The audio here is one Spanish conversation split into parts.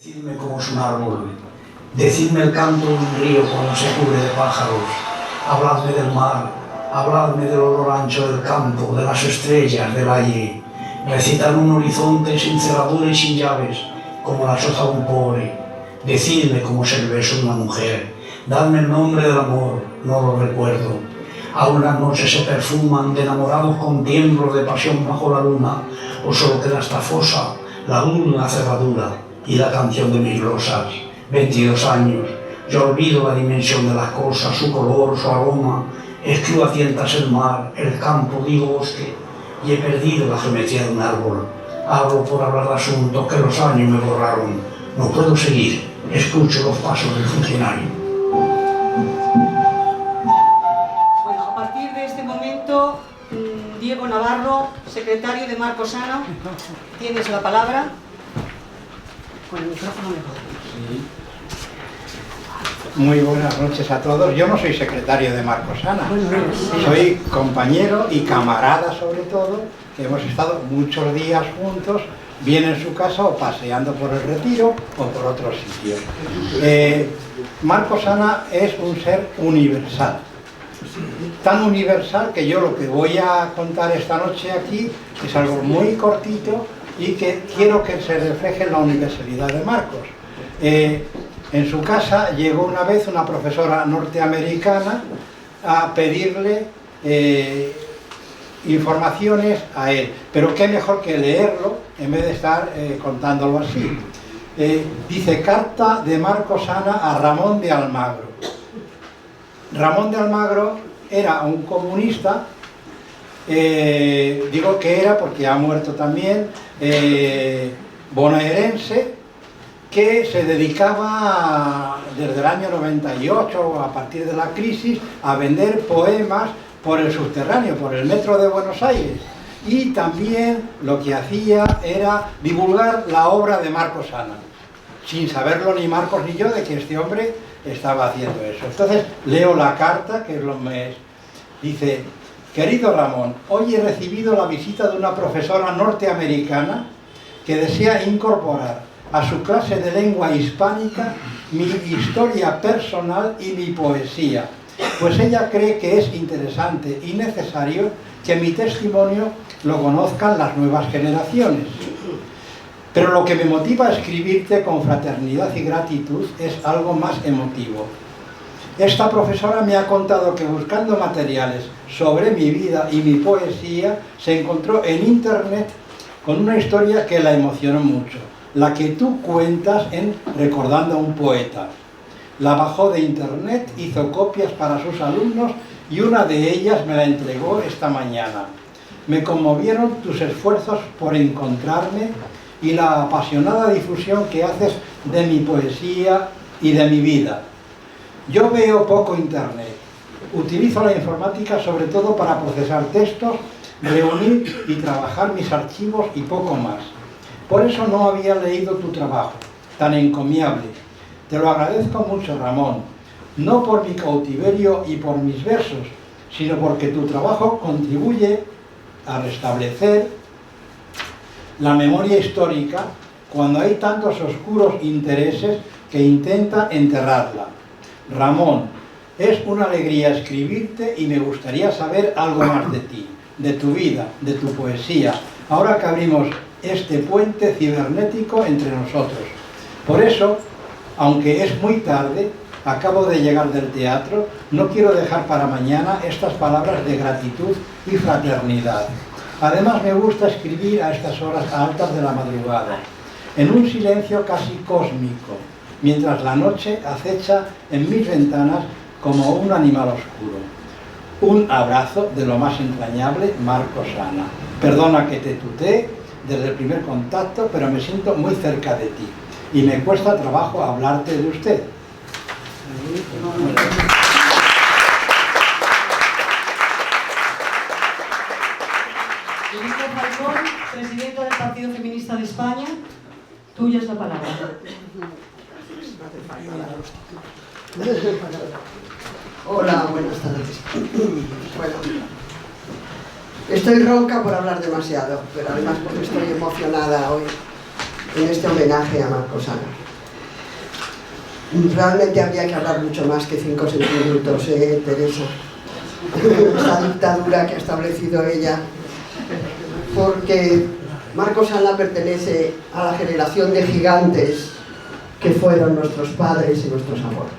Decidme cómo es un árbol, decidme el canto de un río cuando se cubre de pájaros, habladme del mar, habladme del olor ancho del campo, de las estrellas, del aire, recitad un horizonte sin cerradura y sin llaves, como la choza de un pobre, decidme cómo es el beso de una mujer, dadme el nombre del amor, no lo recuerdo. Aún las noches se perfuman de enamorados con tiemblos de pasión bajo la luna, o solo queda esta fosa, la dulce cerradura y la canción de mis glosas. 22 años, yo olvido la dimensión de las cosas, su color, su aroma, escribo a tientas el mar, el campo, digo bosque, y he perdido la geometría de un árbol. Hablo por hablar de asuntos que los años me borraron. No puedo seguir, escucho los pasos del funcionario. Bueno, a partir de este momento, Diego Navarro, secretario de Marcos Ana, tienes la palabra. Con el micrófono mejor. Sí. Muy buenas noches a todos. Yo no soy secretario de Marcos Ana, soy compañero y camarada sobre todo, que hemos estado muchos días juntos, bien en su casa o paseando por el Retiro o por otros sitios. Marcos Ana es un ser universal, tan universal que yo lo que voy a contar esta noche aquí es algo muy cortito y que quiero que se refleje en la universalidad de Marcos. En su casa llegó una vez una profesora norteamericana a pedirle informaciones a él, pero qué mejor que leerlo en vez de estar contándolo así. Dice: carta de Marcos Ana a Ramón de Almagro. Ramón de Almagro era un comunista, digo que era porque ha muerto también, bonaerense, que se dedicaba desde el año 98, a partir de la crisis, a vender poemas por el subterráneo, por el metro de Buenos Aires. Y también lo que hacía era divulgar la obra de Marcos Ana, sin saberlo ni Marcos ni yo de que este hombre estaba haciendo eso. Entonces leo la carta, que es lo que dice: querido Ramón, hoy he recibido la visita de una profesora norteamericana que desea incorporar a su clase de lengua hispánica mi historia personal y mi poesía, pues ella cree que es interesante y necesario que mi testimonio lo conozcan las nuevas generaciones. Pero lo que me motiva a escribirte con fraternidad y gratitud es algo más emotivo. Esta profesora me ha contado que buscando materiales sobre mi vida y mi poesía se encontró en internet con una historia que la emocionó mucho, la que tú cuentas en Recordando a un poeta. La bajó de internet, hizo copias para sus alumnos y una de ellas me la entregó esta mañana. Me conmovieron tus esfuerzos por encontrarme y la apasionada difusión que haces de mi poesía y de mi vida. Yo veo poco internet, utilizo la informática sobre todo para procesar textos, reunir y trabajar mis archivos y poco más. Por eso no había leído tu trabajo, tan encomiable. Te lo agradezco mucho, Ramón, no por mi cautiverio y por mis versos, sino porque tu trabajo contribuye a restablecer la memoria histórica cuando hay tantos oscuros intereses que intentan enterrarla. Ramón, es una alegría escribirte y me gustaría saber algo más de ti, de tu vida, de tu poesía, ahora que abrimos este puente cibernético entre nosotros. Por eso, aunque es muy tarde, acabo de llegar del teatro, no quiero dejar para mañana estas palabras de gratitud y fraternidad. Además me gusta escribir a estas horas altas de la madrugada, en un silencio casi cósmico, mientras la noche acecha en mis ventanas como un animal oscuro. Un abrazo de lo más entrañable, Marcos Ana. Perdona que te tutee desde el primer contacto, pero me siento muy cerca de ti y me cuesta trabajo hablarte de usted. Felipe Falcón, presidente del Partido Feminista de España, tuya es la palabra. Hola, buenas tardes. Bueno, estoy ronca por hablar demasiado, pero además porque estoy emocionada hoy en este homenaje a Marcos Ana. Realmente habría que hablar mucho más que 5 o 6 minutos, Teresa. Esta dictadura que ha establecido ella. Porque Marco Sala pertenece a la generación de gigantes que fueron nuestros padres y nuestros abuelos.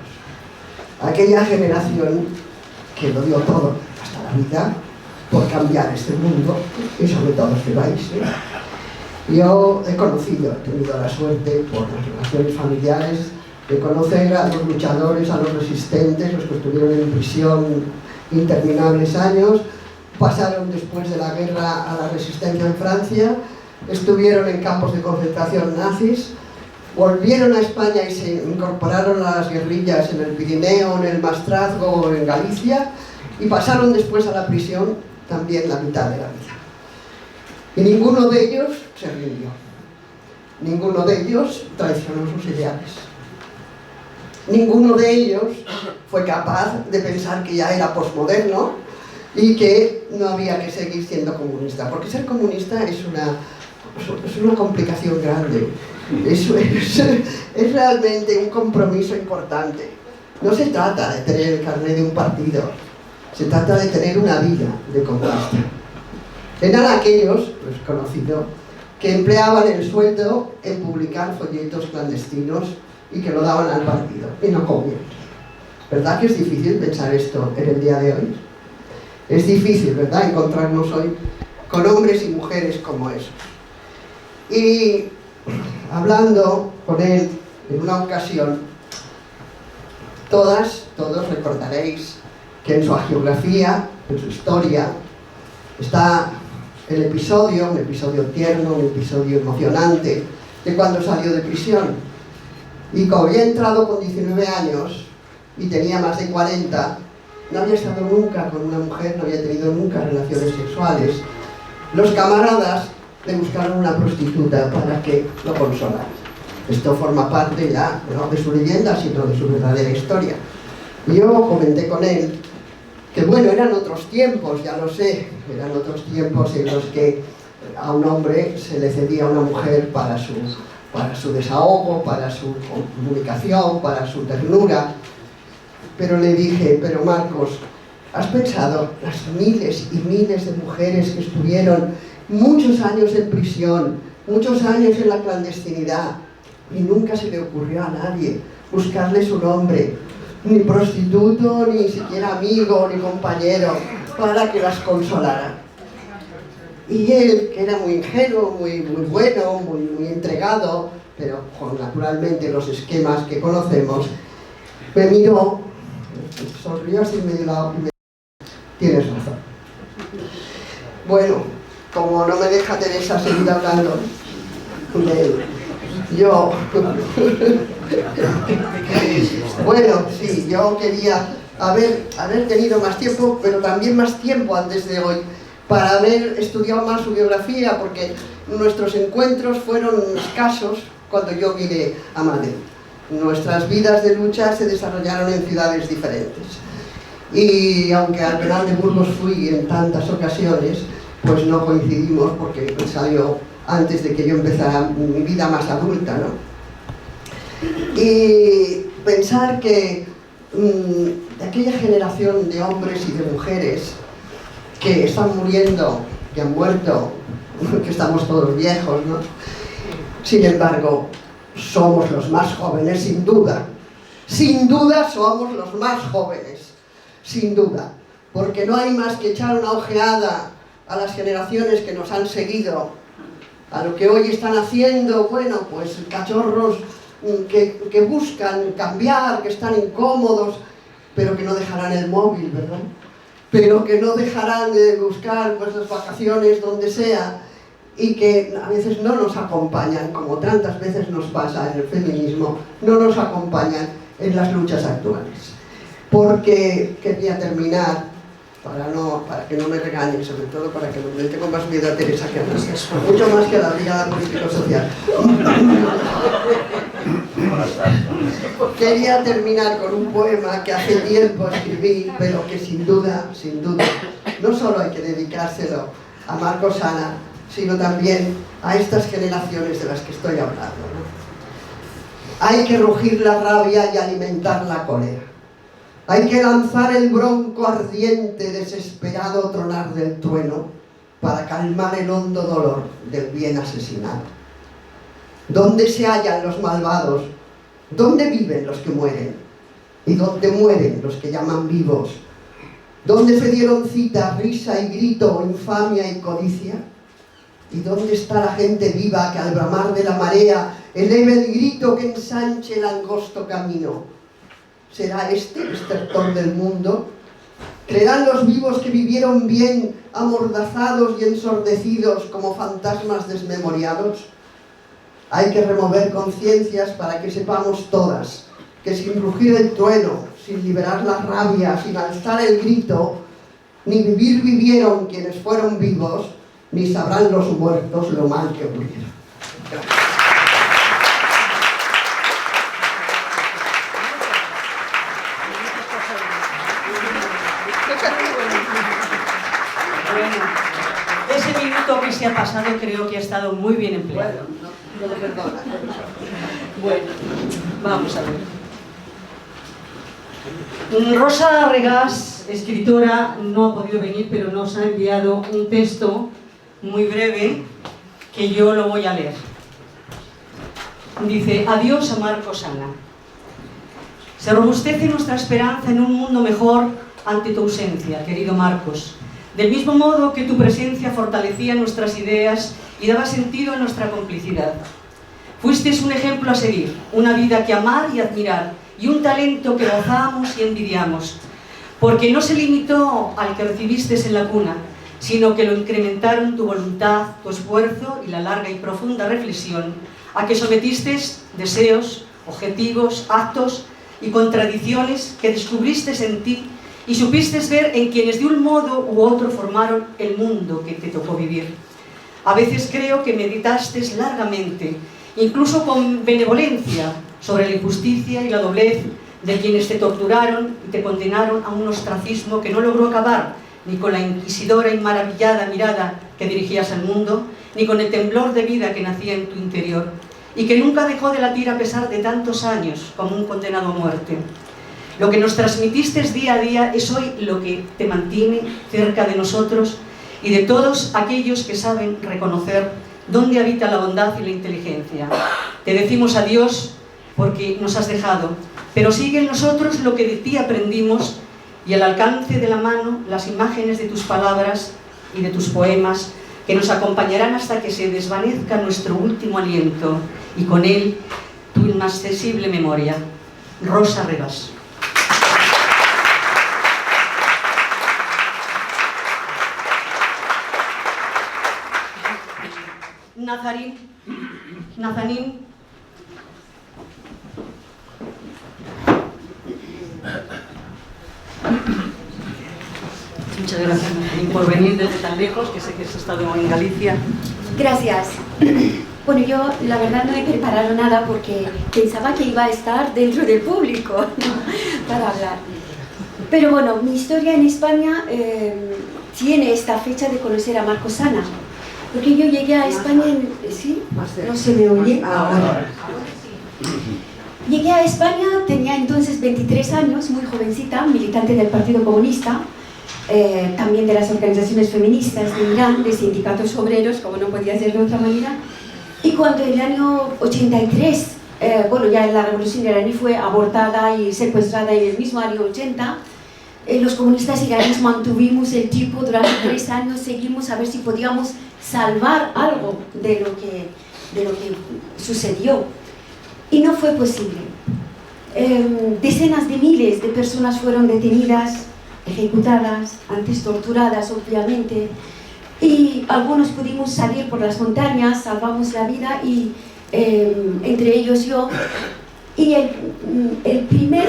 Aquella generación que lo dio todo, hasta la vida, por cambiar este mundo y sobre todo este país. Yo he tenido la suerte por las relaciones familiares de conocer a los luchadores, a los resistentes, los que estuvieron en prisión interminables años, pasaron después de la guerra a la resistencia en Francia, estuvieron en campos de concentración nazis, volvieron a España y se incorporaron a las guerrillas en el Pirineo, en el Maestrazgo o en Galicia, y pasaron después a la prisión también la mitad de la vida. Y ninguno de ellos se rindió. Ninguno de ellos traicionó sus ideales. Ninguno de ellos fue capaz de pensar que ya era posmoderno y que no había que seguir siendo comunista. Porque ser comunista es una complicación grande. Es realmente un compromiso importante. No se trata de tener el carnet de un partido, se trata de tener una vida de comunista. Eran aquellos, pues conocido, que empleaban el sueldo en publicar folletos clandestinos y que lo daban al partido, y no comían. ¿Verdad que es difícil pensar esto en el día de hoy? Es difícil, ¿verdad?, encontrarnos hoy con hombres y mujeres como esos. Y hablando con él en una ocasión, todos recordaréis que en su hagiografía, en su historia, está el episodio, un episodio tierno, un episodio emocionante, de cuando salió de prisión. Y como había entrado con 19 años y tenía más de 40, no había estado nunca con una mujer, no había tenido nunca relaciones sexuales. Los camaradas le buscaron una prostituta para que lo consolara. Esto forma parte ya no de su leyenda, sino de su verdadera historia. Y yo comenté con él que bueno, eran otros tiempos, ya lo sé, eran otros tiempos en los que a un hombre se le cedía a una mujer para su desahogo, para su comunicación, para su ternura. Pero le dije, pero Marcos, ¿has pensado las miles y miles de mujeres que estuvieron muchos años en prisión, muchos años en la clandestinidad, y nunca se le ocurrió a nadie buscarles un hombre, ni prostituto, ni siquiera amigo, ni compañero, para que las consolara? Y él, que era muy ingenuo, muy bueno, muy entregado, pero con naturalmente los esquemas que conocemos, me miró, sonrió así medio lado y me dijo, tienes razón. Bueno, como no me deja Teresa seguir hablando de él, yo bueno, sí, yo quería haber tenido más tiempo, pero también más tiempo antes de hoy, para haber estudiado más su biografía, porque nuestros encuentros fueron escasos cuando yo vine a Madrid. Nuestras vidas de lucha se desarrollaron en ciudades diferentes. Y aunque al penal de Burgos fui en tantas ocasiones, pues no coincidimos porque salió antes de que yo empezara mi vida más adulta, ¿no? Y pensar que de aquella generación de hombres y de mujeres que están muriendo, que han muerto, que estamos todos viejos, ¿no? Sin embargo, somos los más jóvenes, sin duda. Sin duda somos los más jóvenes, sin duda. Porque no hay más que echar una ojeada a las generaciones que nos han seguido, a lo que hoy están haciendo, bueno, pues cachorros que buscan cambiar, que están incómodos, pero que no dejarán el móvil, ¿verdad? Pero que no dejarán de buscar pues las vacaciones donde sea, y que a veces no nos acompañan, como tantas veces nos pasa en el feminismo, no nos acompañan en las luchas actuales. Porque quería terminar, para que no me regañen, sobre todo para que no le tengo más miedo a Teresa que a mí, mucho más que a la brigada político-social. Quería terminar con un poema que hace tiempo escribí, pero que sin duda, no solo hay que dedicárselo a Marco Sala, sino también a estas generaciones de las que estoy hablando, ¿no? Hay que rugir la rabia y alimentar la cólera. Hay que lanzar el bronco ardiente, desesperado tronar del trueno para calmar el hondo dolor del bien asesinado. ¿Dónde se hallan los malvados? ¿Dónde viven los que mueren? ¿Y dónde mueren los que llaman vivos? ¿Dónde se dieron cita, risa y grito, infamia y codicia? ¿Y dónde está la gente viva que al bramar de la marea eleve el grito que ensanche el angosto camino? ¿Será este el estertor del mundo? ¿Creerán los vivos que vivieron bien, amordazados y ensordecidos como fantasmas desmemoriados? Hay que remover conciencias para que sepamos todas que sin rugir el trueno, sin liberar la rabia, sin alzar el grito, ni vivir vivieron quienes fueron vivos, ni sabrán los muertos lo mal que murieron. Bueno, ese minuto que se ha pasado creo que ha estado muy bien empleado. No me perdona. Bueno, vamos a ver. Rosa Regás, escritora, no ha podido venir, pero nos ha enviado un texto muy breve que yo lo voy a leer. Dice: adiós a Marcos Ana. Se robustece nuestra esperanza en un mundo mejor ante tu ausencia, querido Marcos. Del mismo modo que tu presencia fortalecía nuestras ideas y daba sentido a nuestra complicidad. Fuisteis un ejemplo a seguir, una vida que amar y admirar, y un talento que gozamos y envidiamos, porque no se limitó al que recibisteis en la cuna, sino que lo incrementaron tu voluntad, tu esfuerzo y la larga y profunda reflexión a que sometisteis deseos, objetivos, actos y contradicciones que descubristeis en ti y supisteis ver en quienes de un modo u otro formaron el mundo que te tocó vivir. A veces creo que meditasteis largamente, incluso con benevolencia, sobre la injusticia y la doblez de quienes te torturaron y te condenaron a un ostracismo que no logró acabar ni con la inquisidora y maravillada mirada que dirigías al mundo, ni con el temblor de vida que nacía en tu interior, y que nunca dejó de latir a pesar de tantos años como un condenado a muerte. Lo que nos transmitiste día a día es hoy lo que te mantiene cerca de nosotros y de todos aquellos que saben reconocer dónde habita la bondad y la inteligencia. Te decimos adiós porque nos has dejado, pero sigue en nosotros lo que de ti aprendimos y al alcance de la mano las imágenes de tus palabras y de tus poemas que nos acompañarán hasta que se desvanezca nuestro último aliento y con él tu inaccesible memoria. Rosa Regás. Nazanín. Muchas gracias, Nazanín, por venir desde tan lejos, que sé que has estado en Galicia. Gracias. Bueno, yo la verdad no he preparado nada porque pensaba que iba a estar dentro del público, ¿no?, para hablar. Pero bueno, mi historia en España tiene esta fecha de conocer a Marcos Ana. Porque yo llegué a España en... ¿Sí? ¿No se me oye? Ahora. Llegué a España, tenía entonces 23 años, muy jovencita, militante del Partido Comunista, también de las organizaciones feministas de Irán, de sindicatos obreros, como no podía ser de otra manera. Y cuando en el año 83, bueno, ya la revolución iraní fue abortada y secuestrada en el mismo año 80, los comunistas iraníes mantuvimos el tipo durante 3 años, seguimos a ver si podíamos salvar algo de lo que sucedió. Y no fue posible. Decenas de miles de personas fueron detenidas, ejecutadas, antes torturadas, obviamente, y algunos pudimos salir por las montañas, salvamos la vida, y entre ellos yo. Y el primer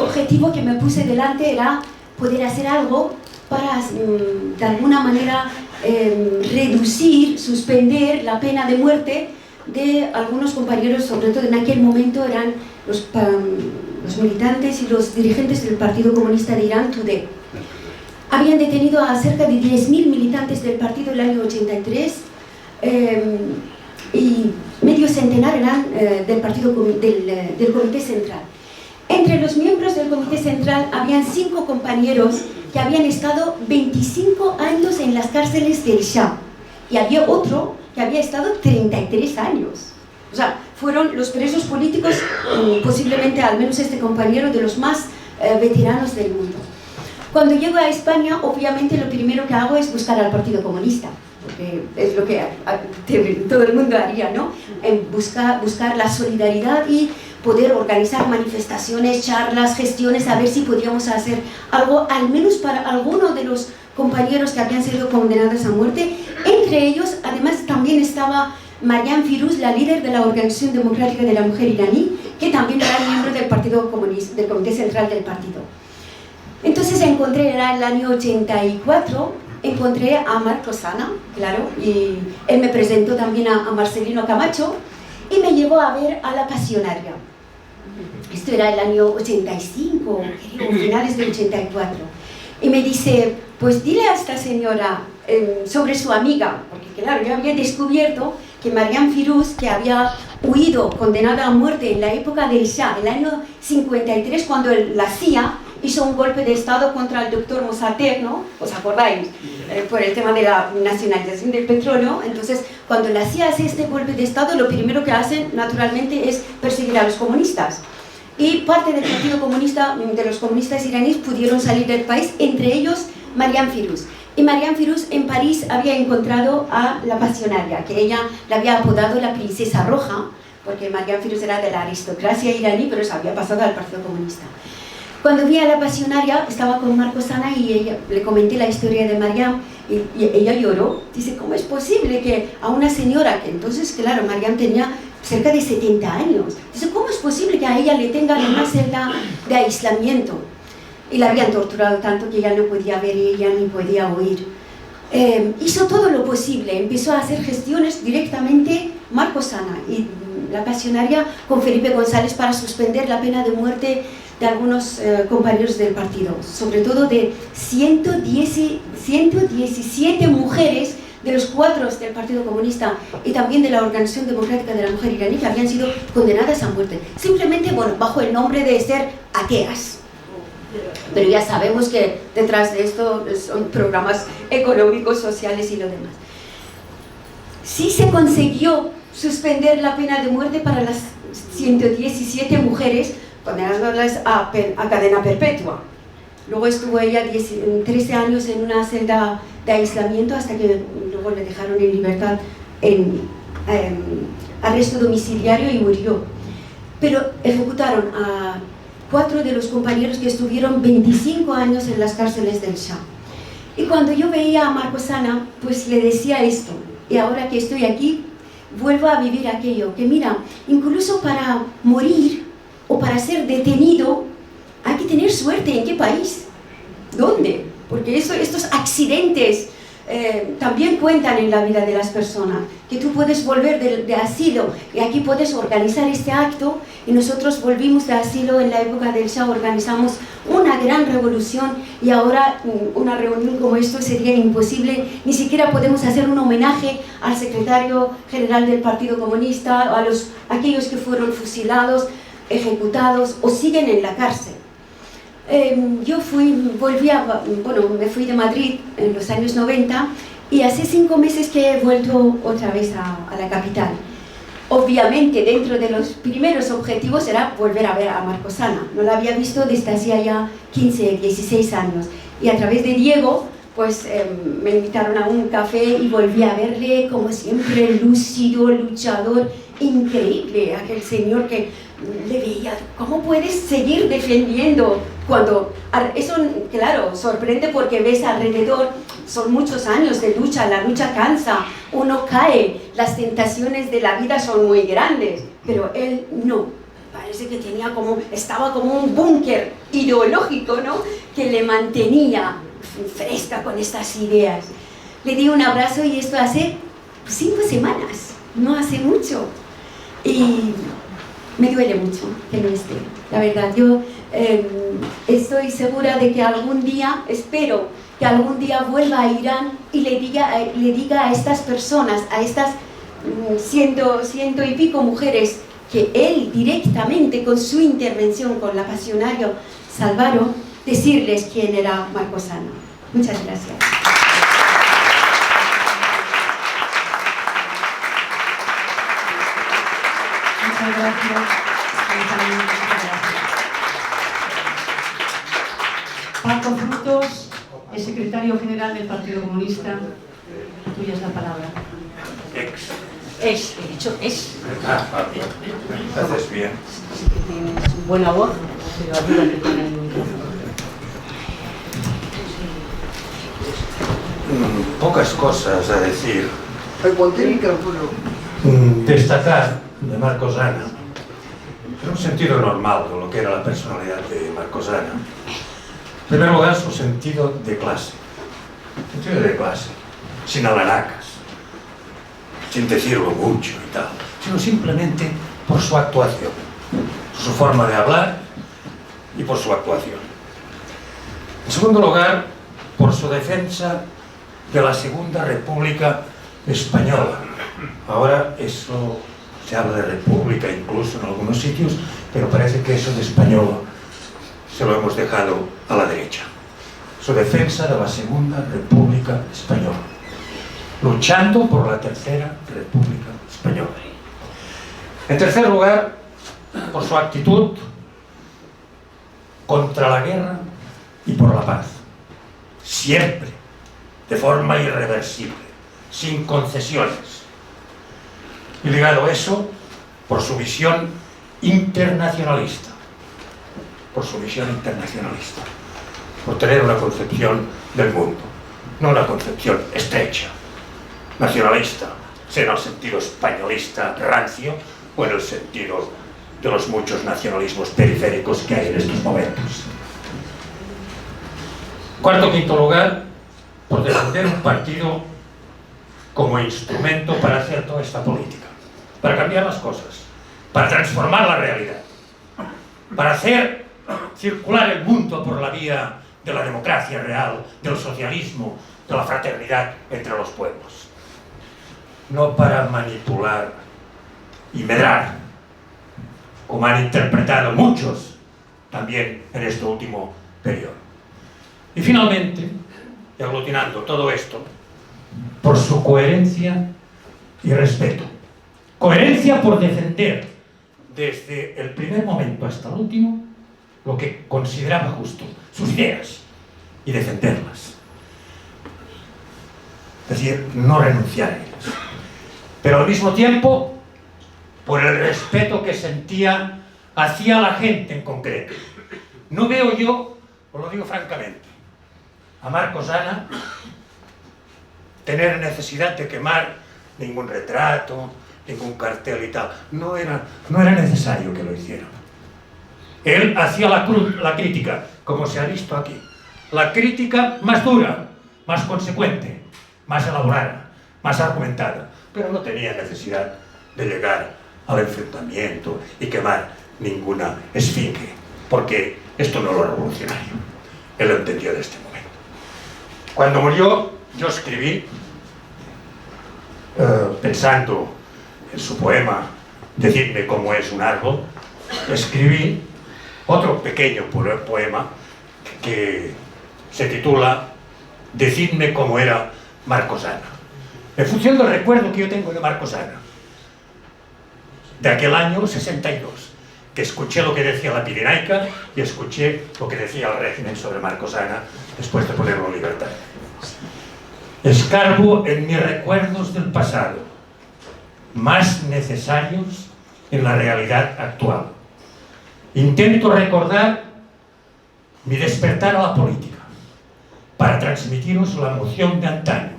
objetivo que me puse delante era poder hacer algo para, de alguna manera, reducir, suspender la pena de muerte de algunos compañeros, sobre todo en aquel momento eran los militantes y los dirigentes del Partido Comunista de Irán, Tudeh. Habían detenido a cerca de 10.000 militantes del partido en el año 83 y medio centenar eran del Comité Central. Entre los miembros del Comité Central habían 5 compañeros que habían estado 25 años en las cárceles del Shah, y había otro que había estado 33 años. O sea, fueron los presos políticos, posiblemente, al menos este compañero, de los más veteranos del mundo. Cuando llego a España, obviamente lo primero que hago es buscar al Partido Comunista, porque es lo que todo el mundo haría, ¿no? Buscar la solidaridad y poder organizar manifestaciones, charlas, gestiones, a ver si podíamos hacer algo, al menos para algunos de los compañeros que habían sido condenados a muerte. Entre ellos, además, también estaba Mariam Firuz, la líder de la Organización Democrática de la Mujer iraní, que también era miembro del Partido Comunista, del Comité Central del partido. Entonces era el año 84, encontré a Marcos Sana, claro, y él me presentó también a Marcelino Camacho, y me llevó a ver a La Pasionaria. Esto era el año 85, creo, finales del 84. Y me dice, pues dile a esta señora sobre su amiga, porque claro, yo había descubierto que Mariam Firuz, que había huido, condenada a muerte en la época del Shah, el año 53, cuando la CIA hizo un golpe de Estado contra el doctor Mossadegh, ¿no? ¿Os acordáis? Por el tema de la nacionalización del petróleo. Entonces, cuando la CIA hace este golpe de Estado, lo primero que hacen, naturalmente, es perseguir a los comunistas. Y parte del Partido Comunista, de los comunistas iraníes, pudieron salir del país, entre ellos Mariam Firuz. Y Mariam Firuz en París había encontrado a La Pasionaria, que ella la había apodado la Princesa Roja, porque Mariam Firuz era de la aristocracia iraní, pero se había pasado al Partido Comunista. Cuando vi a La Pasionaria, estaba con Marcos Sana y le comenté la historia de Mariam, y ella lloró. Dice, ¿cómo es posible que a una señora, que entonces, claro, Mariam tenía cerca de 70 años, dice, ¿cómo es posible que a ella le tengan en una celda de aislamiento? Y la habían torturado tanto que ella no podía ver ella ni podía oír. Hizo todo lo posible, empezó a hacer gestiones directamente Marcos Sana y La Pasionaria con Felipe González para suspender la pena de muerte de algunos compañeros del partido, sobre todo de 117 mujeres de los 4 del Partido Comunista y también de la Organización Democrática de la Mujer iraní, que habían sido condenadas a muerte, simplemente, bueno, bajo el nombre de ser ateas. Pero ya sabemos que detrás de esto son programas económicos, sociales y lo demás. Sí se consiguió suspender la pena de muerte para las 117 mujeres, condenándolas a cadena perpetua. Luego estuvo ella 13 años en una celda de aislamiento hasta que luego le dejaron en libertad en arresto domiciliario y murió. Pero ejecutaron a 4 de los compañeros que estuvieron 25 años en las cárceles del Shah. Y cuando yo veía a Marcos Sana, pues le decía esto, y ahora que estoy aquí, vuelvo a vivir aquello, que mira, incluso para morir o para ser detenido, hay que tener suerte. ¿En qué país? ¿Dónde? Porque estos accidentes también cuentan en la vida de las personas, que tú puedes volver de asilo, y aquí puedes organizar este acto, y nosotros volvimos de asilo en la época del Shah, organizamos una gran revolución, y ahora una reunión como esto sería imposible, ni siquiera podemos hacer un homenaje al secretario general del Partido Comunista, a aquellos que fueron fusilados, ejecutados o siguen en la cárcel. Yo me fui de Madrid en los años 90 y hace 5 meses que he vuelto otra vez a la capital. Obviamente, dentro de los primeros objetivos era volver a ver a Marcos Sana. No la había visto desde hacía ya 15, 16 años. Y a través de Diego, pues me invitaron a un café y volví a verle, como siempre, lúcido, luchador, increíble. Aquel señor que le veía, ¿cómo puedes seguir defendiendo? Cuando eso, claro, sorprende porque ves alrededor, son muchos años de lucha, la lucha cansa, uno cae, las tentaciones de la vida son muy grandes, pero él no, parece que estaba como un búnker ideológico, ¿no?, que le mantenía fresca con estas ideas. Le di un abrazo y esto hace 5 semanas, no hace mucho, y me duele mucho que no esté. La verdad, yo estoy segura de que algún día, espero que algún día vuelva a Irán y le diga a estas personas, a estas ciento y pico mujeres que él directamente con su intervención con la Pasionario salvaron, decirles quién era Marcos Ana. Muchas gracias. Muchas gracias. Paco Frutos, el secretario general del Partido Comunista. Tuya es la palabra. He dicho es. Haces bien. Sí que tienes buena voz, pero ayúdate con el micrófono. Pocas cosas a decir. Ponte el micrófono. Destacar de Marcos Ana, en un sentido normal de lo que era la personalidad de Marcos Ana. En primer lugar, su sentido de clase. Sentido de clase, sin alaracas, sin decirlo mucho y tal, sino simplemente por su actuación, su forma de hablar y por su actuación. En segundo lugar, por su defensa de la Segunda República Española. Ahora eso se habla de república incluso en algunos sitios, pero parece que eso de española se lo hemos dejado a la derecha. Su defensa de la Segunda República Española, luchando por la Tercera República Española. En tercer lugar, por su actitud contra la guerra y por la paz. Siempre, de forma irreversible, sin concesiones. Y ligado a eso, por su visión internacionalista. Por su visión internacionalista. Por tener una concepción del mundo, no una concepción estrecha, nacionalista, sea en el sentido españolista rancio o en el sentido de los muchos nacionalismos periféricos que hay en estos momentos. Cuarto, quinto lugar, por defender un partido como instrumento para hacer toda esta política, para cambiar las cosas, para transformar la realidad, para hacer circular el mundo por la vía de la democracia real, del socialismo, de la fraternidad entre los pueblos. No para manipular y medrar, como han interpretado muchos también en este último periodo. Y finalmente, y aglutinando todo esto, por su coherencia y respeto. Coherencia por defender desde el primer momento hasta el último lo que consideraba justo, sus ideas, y defenderlas. Es decir, no renunciar a ellas. Pero al mismo tiempo, por el respeto que sentía hacia la gente en concreto. No veo yo, os lo digo francamente, a Marcos Ana tener necesidad de quemar ningún retrato, ningún cartel y tal. No era necesario que lo hiciera. Él hacía la crítica, como se ha visto aquí. La crítica más dura, más consecuente, más elaborada, más argumentada. Pero no tenía necesidad de llegar al enfrentamiento y quemar ninguna esfinge, porque esto no era revolucionario. Él lo entendió en este momento. Cuando murió, yo escribí, pensando en su poema Decidme cómo es un árbol, escribí otro pequeño poema que se titula Decidme cómo era Marcos Ana, en función del recuerdo que yo tengo de Marcos Ana, de aquel año 62, que escuché lo que decía la Pirenaica y escuché lo que decía el régimen sobre Marcos Ana después de ponerlo en libertad. Escarbo en mis recuerdos del pasado, más necesarios en la realidad actual. Intento recordar mi despertar a la política para transmitiros la emoción de antaño,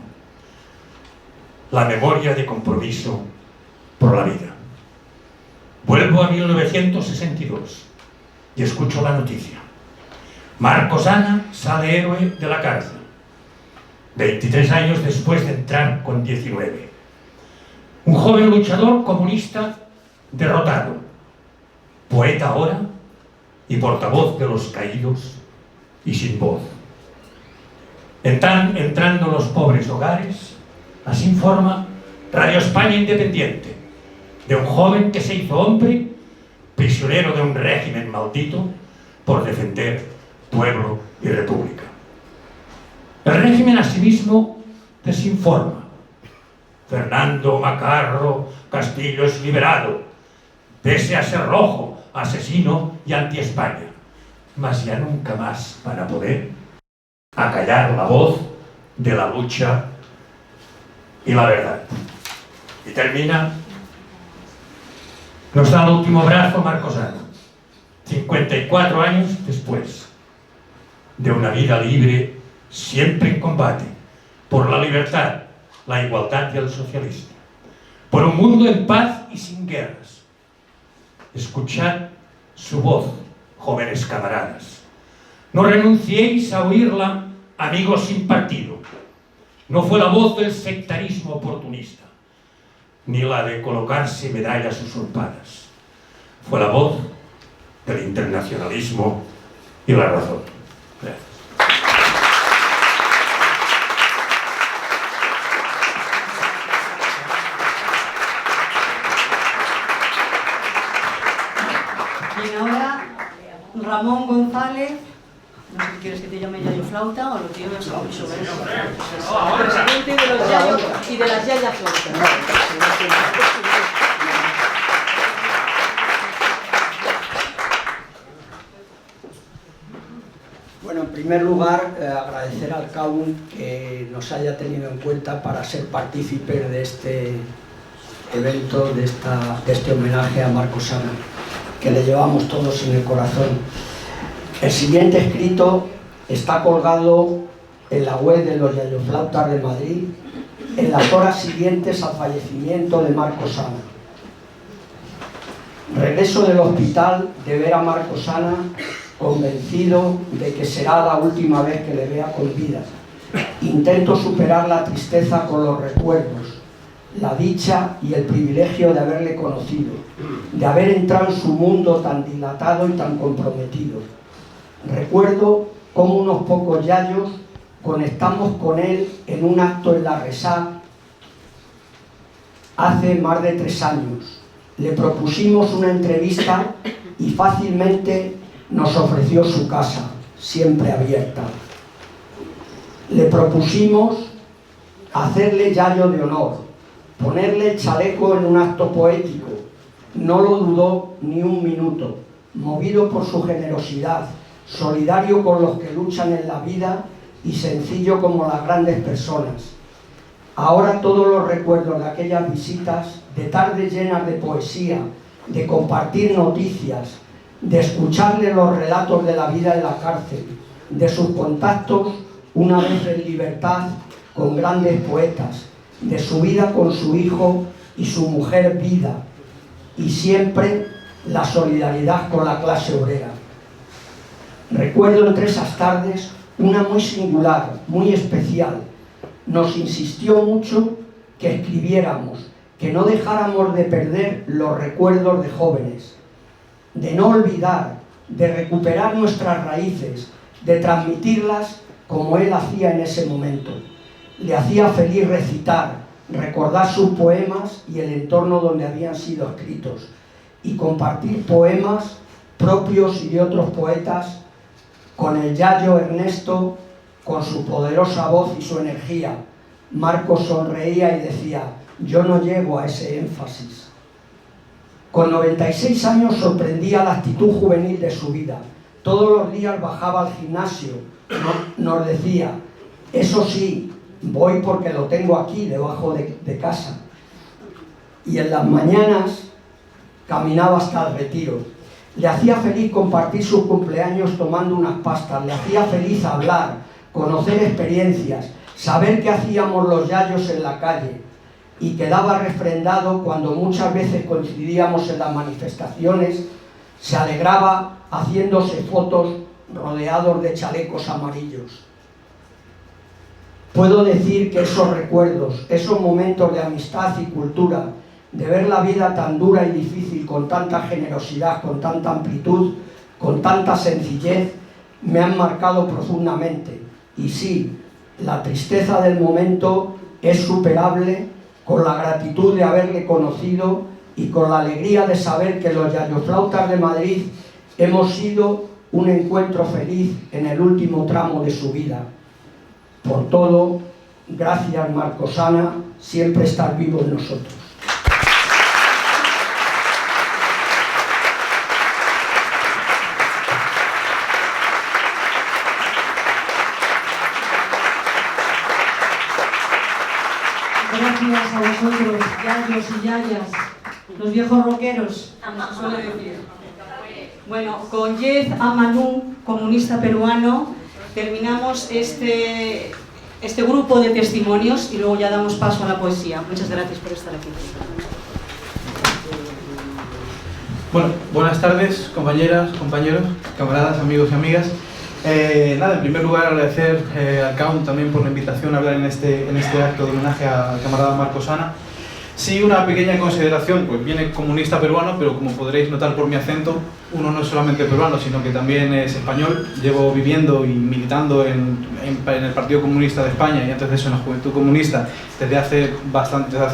la memoria de compromiso por la vida. Vuelvo a 1962 y escucho la noticia. Marcos Ana sale héroe de la cárcel, 23 años después de entrar con 19. Un joven luchador comunista derrotado, poeta ahora y portavoz de los caídos y sin voz. Entrando en los pobres hogares, así informa Radio España Independiente, de un joven que se hizo hombre, prisionero de un régimen maldito, por defender pueblo y república. El régimen asimismo desinforma. Fernando Macarro Castillo es liberado, pese a ser rojo, asesino y anti-España, mas ya nunca más van a poder acallar la voz de la lucha y la verdad. Y termina, nos da el último abrazo Marcos Ana, 54 años después de una vida libre, siempre en combate por la libertad, la igualdad y el socialismo, por un mundo en paz y sin guerras. Escuchad su voz, jóvenes camaradas. No renunciéis a oírla, amigos sin partido. No fue la voz del sectarismo oportunista, ni la de colocarse medallas usurpadas. Fue la voz del internacionalismo y la razón. Gracias. Bien, ahora Ramón González, no sé si quieres que te llame Yayo Flauta o lo que yo me sobre el presidente de los Yayo y de las Yaya Flautas. Bueno, en primer lugar, agradecer al CAUN que nos haya tenido en cuenta para ser partícipes de este evento, de este homenaje a Marcos Ana, que le llevamos todos en el corazón. El siguiente escrito está colgado en la web de los Yayoflautas de Madrid en las horas siguientes al fallecimiento de Marcos Ana. Regreso del hospital de ver a Marcos Ana, convencido de que será la última vez que le vea con vida. Intento superar la tristeza con los recuerdos, la dicha y el privilegio de haberle conocido, de haber entrado en su mundo tan dilatado y tan comprometido. Recuerdo cómo unos pocos yayos conectamos con él en un acto en la Resá hace más de 3 años. Le propusimos una entrevista y fácilmente nos ofreció su casa, siempre abierta. Le propusimos hacerle yayo de honor, ponerle el chaleco en un acto poético. No lo dudó ni un minuto, movido por su generosidad, solidario con los que luchan en la vida y sencillo como las grandes personas. Ahora todos los recuerdos de aquellas visitas, de tardes llenas de poesía, de compartir noticias, de escucharle los relatos de la vida en la cárcel, de sus contactos una vez en libertad con grandes poetas, de su vida con su hijo y su mujer Vida, y siempre la solidaridad con la clase obrera. Recuerdo entre esas tardes una muy singular, muy especial. Nos insistió mucho que escribiéramos, que no dejáramos de perder los recuerdos de jóvenes, de no olvidar, de recuperar nuestras raíces, de transmitirlas como él hacía en ese momento. Le hacía feliz recitar, recordar sus poemas y el entorno donde habían sido escritos, y compartir poemas propios y de otros poetas con el yayo Ernesto, con su poderosa voz y su energía. Marcos sonreía y decía: yo no llego a ese énfasis. Con 96 años sorprendía la actitud juvenil de su vida. Todos los días bajaba al gimnasio, nos decía: eso sí, voy porque lo tengo aquí debajo de casa. Y en las mañanas caminaba hasta el retiro. Le hacía feliz compartir sus cumpleaños tomando unas pastas, le hacía feliz hablar, conocer experiencias, saber qué hacíamos los yayos en la calle, y quedaba refrendado cuando muchas veces coincidíamos en las manifestaciones. Se alegraba haciéndose fotos rodeados de chalecos amarillos. Puedo decir que esos recuerdos, esos momentos de amistad y cultura, de ver la vida tan dura y difícil con tanta generosidad, con tanta amplitud, con tanta sencillez, me han marcado profundamente. Y sí, la tristeza del momento es superable con la gratitud de haberle conocido y con la alegría de saber que los Yayoflautas de Madrid hemos sido un encuentro feliz en el último tramo de su vida. Por todo, gracias Marcos Ana, siempre estás vivo en nosotros. Gracias a vosotros, yayos y yayas, los viejos rockeros, como se suele decir. Bueno, con Yez Amanú, comunista peruano, terminamos este grupo de testimonios y luego ya damos paso a la poesía. Muchas gracias por estar aquí. Bueno, buenas tardes, compañeras, compañeros, camaradas, amigos y amigas. En primer lugar agradecer al CAUN también por la invitación a hablar en este acto de homenaje al camarada Marcos Ana. Sí, una pequeña consideración, pues viene comunista peruano, pero como podréis notar por mi acento, uno no es solamente peruano, sino que también es español. Llevo viviendo y militando en el Partido Comunista de España y antes de eso en la Juventud Comunista desde hace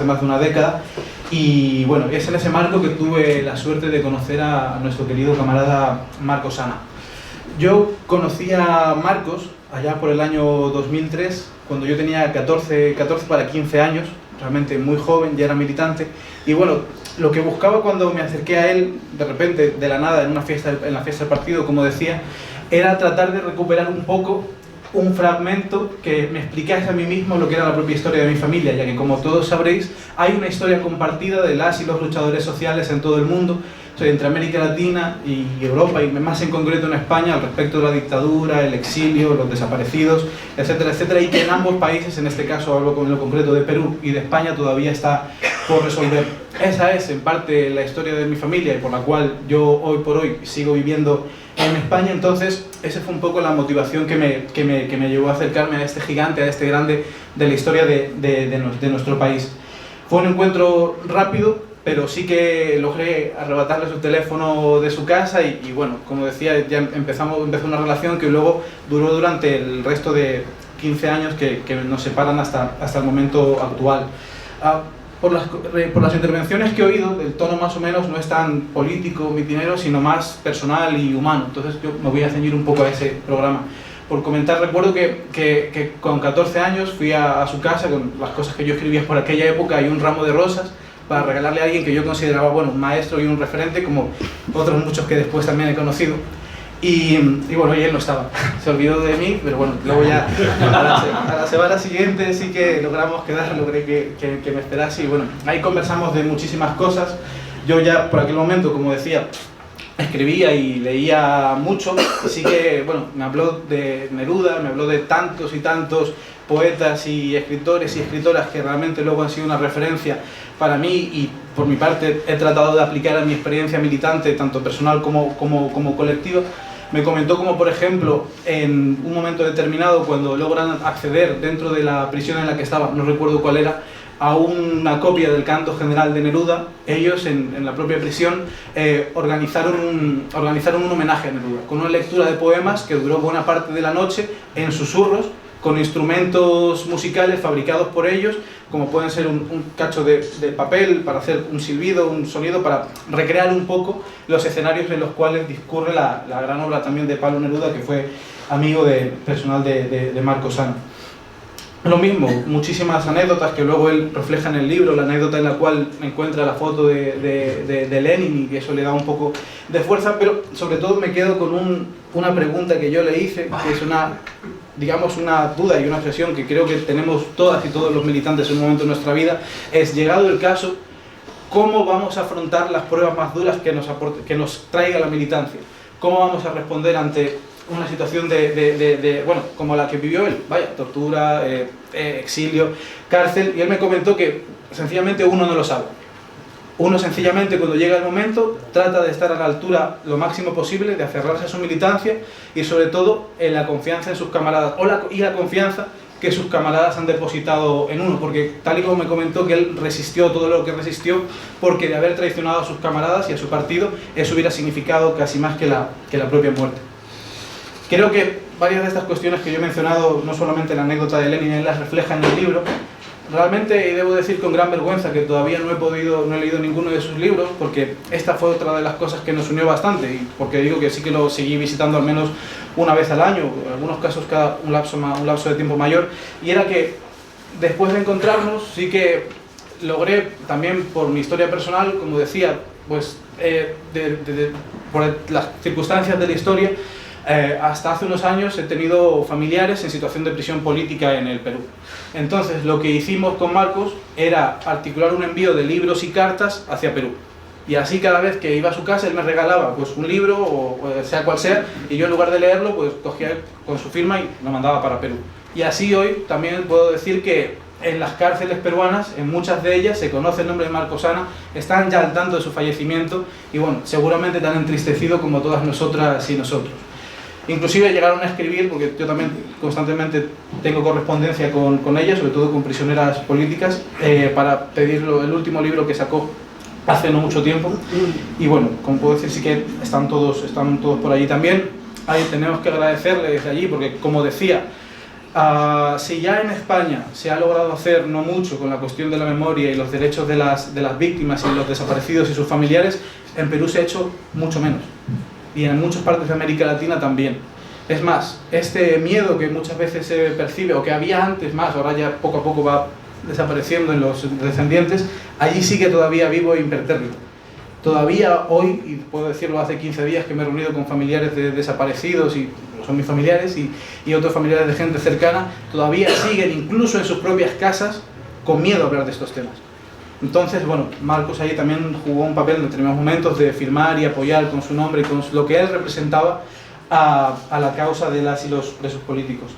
más de una década. Y bueno, es en ese marco que tuve la suerte de conocer a nuestro querido camarada Marcos Ana. Yo conocí a Marcos allá por el año 2003, cuando yo tenía 14 para 15 años, realmente muy joven, ya era militante, y bueno, lo que buscaba cuando me acerqué a él, de repente, de la nada, en la fiesta del partido, como decía, era tratar de recuperar un poco un fragmento que me explicase a mí mismo lo que era la propia historia de mi familia, ya que como todos sabréis, hay una historia compartida de las y los luchadores sociales en todo el mundo, entre América Latina y Europa, y más en concreto en España, al respecto de la dictadura, el exilio, los desaparecidos, etcétera, etcétera, y que en ambos países, en este caso hablo con lo concreto de Perú y de España, todavía está por resolver. Esa es en parte la historia de mi familia y por la cual yo hoy por hoy sigo viviendo en España. Entonces esa fue un poco la motivación que me llevó a acercarme a este gigante, a este grande de la historia de nuestro país. Fue un encuentro rápido, pero sí que logré arrebatarle su teléfono de su casa y bueno, como decía, ya empezó una relación que luego duró durante el resto de 15 años que nos separan hasta el momento actual. Por las intervenciones que he oído, el tono más o menos no es tan político, mitinero, sino más personal y humano. Entonces yo me voy a ceñir un poco a ese programa. Por comentar, recuerdo que con 14 años fui a su casa con las cosas que yo escribía por aquella época y un ramo de rosas para regalarle a alguien que yo consideraba, bueno, un maestro y un referente, como otros muchos que después también he conocido. Y bueno, y él no estaba, se olvidó de mí, pero bueno, luego ya a la semana siguiente sí que logramos quedar, logré que me esperase y bueno, ahí conversamos de muchísimas cosas. Yo ya por aquel momento, como decía, escribía y leía mucho, así que bueno, me habló de Neruda, me habló de tantos y tantos poetas y escritores y escritoras que realmente luego han sido una referencia para mí y por mi parte he tratado de aplicar a mi experiencia militante, tanto personal como colectiva. Me comentó como, por ejemplo, en un momento determinado, cuando logran acceder dentro de la prisión en la que estaba, no recuerdo cuál era, a una copia del canto general de Neruda, ellos en la propia prisión organizaron un homenaje a Neruda, con una lectura de poemas que duró buena parte de la noche en susurros, con instrumentos musicales fabricados por ellos, como pueden ser un cacho de papel para hacer un silbido, un sonido, para recrear un poco los escenarios en los cuales discurre la gran obra también de Pablo Neruda, que fue amigo personal de Marcos Ana. Lo mismo, muchísimas anécdotas que luego él refleja en el libro, la anécdota en la cual encuentra la foto de Lenin y que eso le da un poco de fuerza, pero sobre todo me quedo con una pregunta que yo le hice, que es una duda y una obsesión que creo que tenemos todas y todos los militantes en un momento de nuestra vida, es, llegado el caso, ¿cómo vamos a afrontar las pruebas más duras que nos traiga la militancia? ¿Cómo vamos a responder ante una situación bueno, como la que vivió él? Vaya, tortura, exilio, cárcel, y él me comentó que sencillamente uno no lo sabe. Uno sencillamente cuando llega el momento trata de estar a la altura lo máximo posible, de aferrarse a su militancia y sobre todo en la confianza en sus camaradas y la confianza que sus camaradas han depositado en uno, porque tal y como me comentó que él resistió todo lo que resistió, porque de haber traicionado a sus camaradas y a su partido, eso hubiera significado casi más que la propia muerte. Creo que varias de estas cuestiones que yo he mencionado, no solamente la anécdota de Lenin, él las refleja en el libro, realmente, y debo decir con gran vergüenza que todavía no he leído ninguno de sus libros, porque esta fue otra de las cosas que nos unió bastante, y porque digo que sí que lo seguí visitando al menos una vez al año, en algunos casos cada un lapso de tiempo mayor, y era que después de encontrarnos sí que logré también por mi historia personal, como decía, pues por las circunstancias de la historia, hasta hace unos años he tenido familiares en situación de prisión política en el Perú. Entonces lo que hicimos con Marcos era articular un envío de libros y cartas hacia Perú. Y así cada vez que iba a su casa él me regalaba pues un libro, o sea cual sea, y yo en lugar de leerlo pues cogía con su firma y lo mandaba para Perú. Y así hoy también puedo decir que en las cárceles peruanas, en muchas de ellas, se conoce el nombre de Marcos Ana, están ya al tanto de su fallecimiento y bueno, seguramente tan entristecido como todas nosotras y nosotros. Inclusive llegaron a escribir, porque yo también constantemente tengo correspondencia con ellas, sobre todo con prisioneras políticas, para pedirlo, el último libro que sacó hace no mucho tiempo. Y bueno, como puedo decir, sí que están todos por allí también. Ahí tenemos que agradecerle desde allí, porque como decía, si ya en España se ha logrado hacer no mucho con la cuestión de la memoria y los derechos de las víctimas y los desaparecidos y sus familiares, en Perú se ha hecho mucho menos. Y en muchas partes de América Latina también. Es más, este miedo que muchas veces se percibe, o que había antes más, ahora ya poco a poco va desapareciendo en los descendientes, allí sigue todavía vivo e impertérrito. Todavía hoy, y puedo decirlo hace 15 días que me he reunido con familiares de desaparecidos, y son mis familiares, y otros familiares de gente cercana, todavía siguen incluso en sus propias casas con miedo a hablar de estos temas. Entonces, bueno, Marcos ahí también jugó un papel en determinados momentos de firmar y apoyar con su nombre y con lo que él representaba a la causa de las y los presos políticos.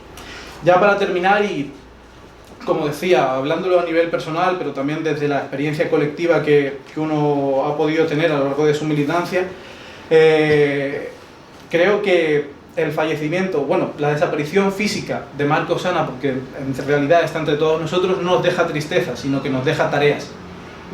Ya para terminar, y como decía, hablándolo a nivel personal, pero también desde la experiencia colectiva que uno ha podido tener a lo largo de su militancia, creo que el fallecimiento, bueno, la desaparición física de Marcos Ana, porque en realidad está entre todos nosotros, no nos deja tristeza, sino que nos deja tareas.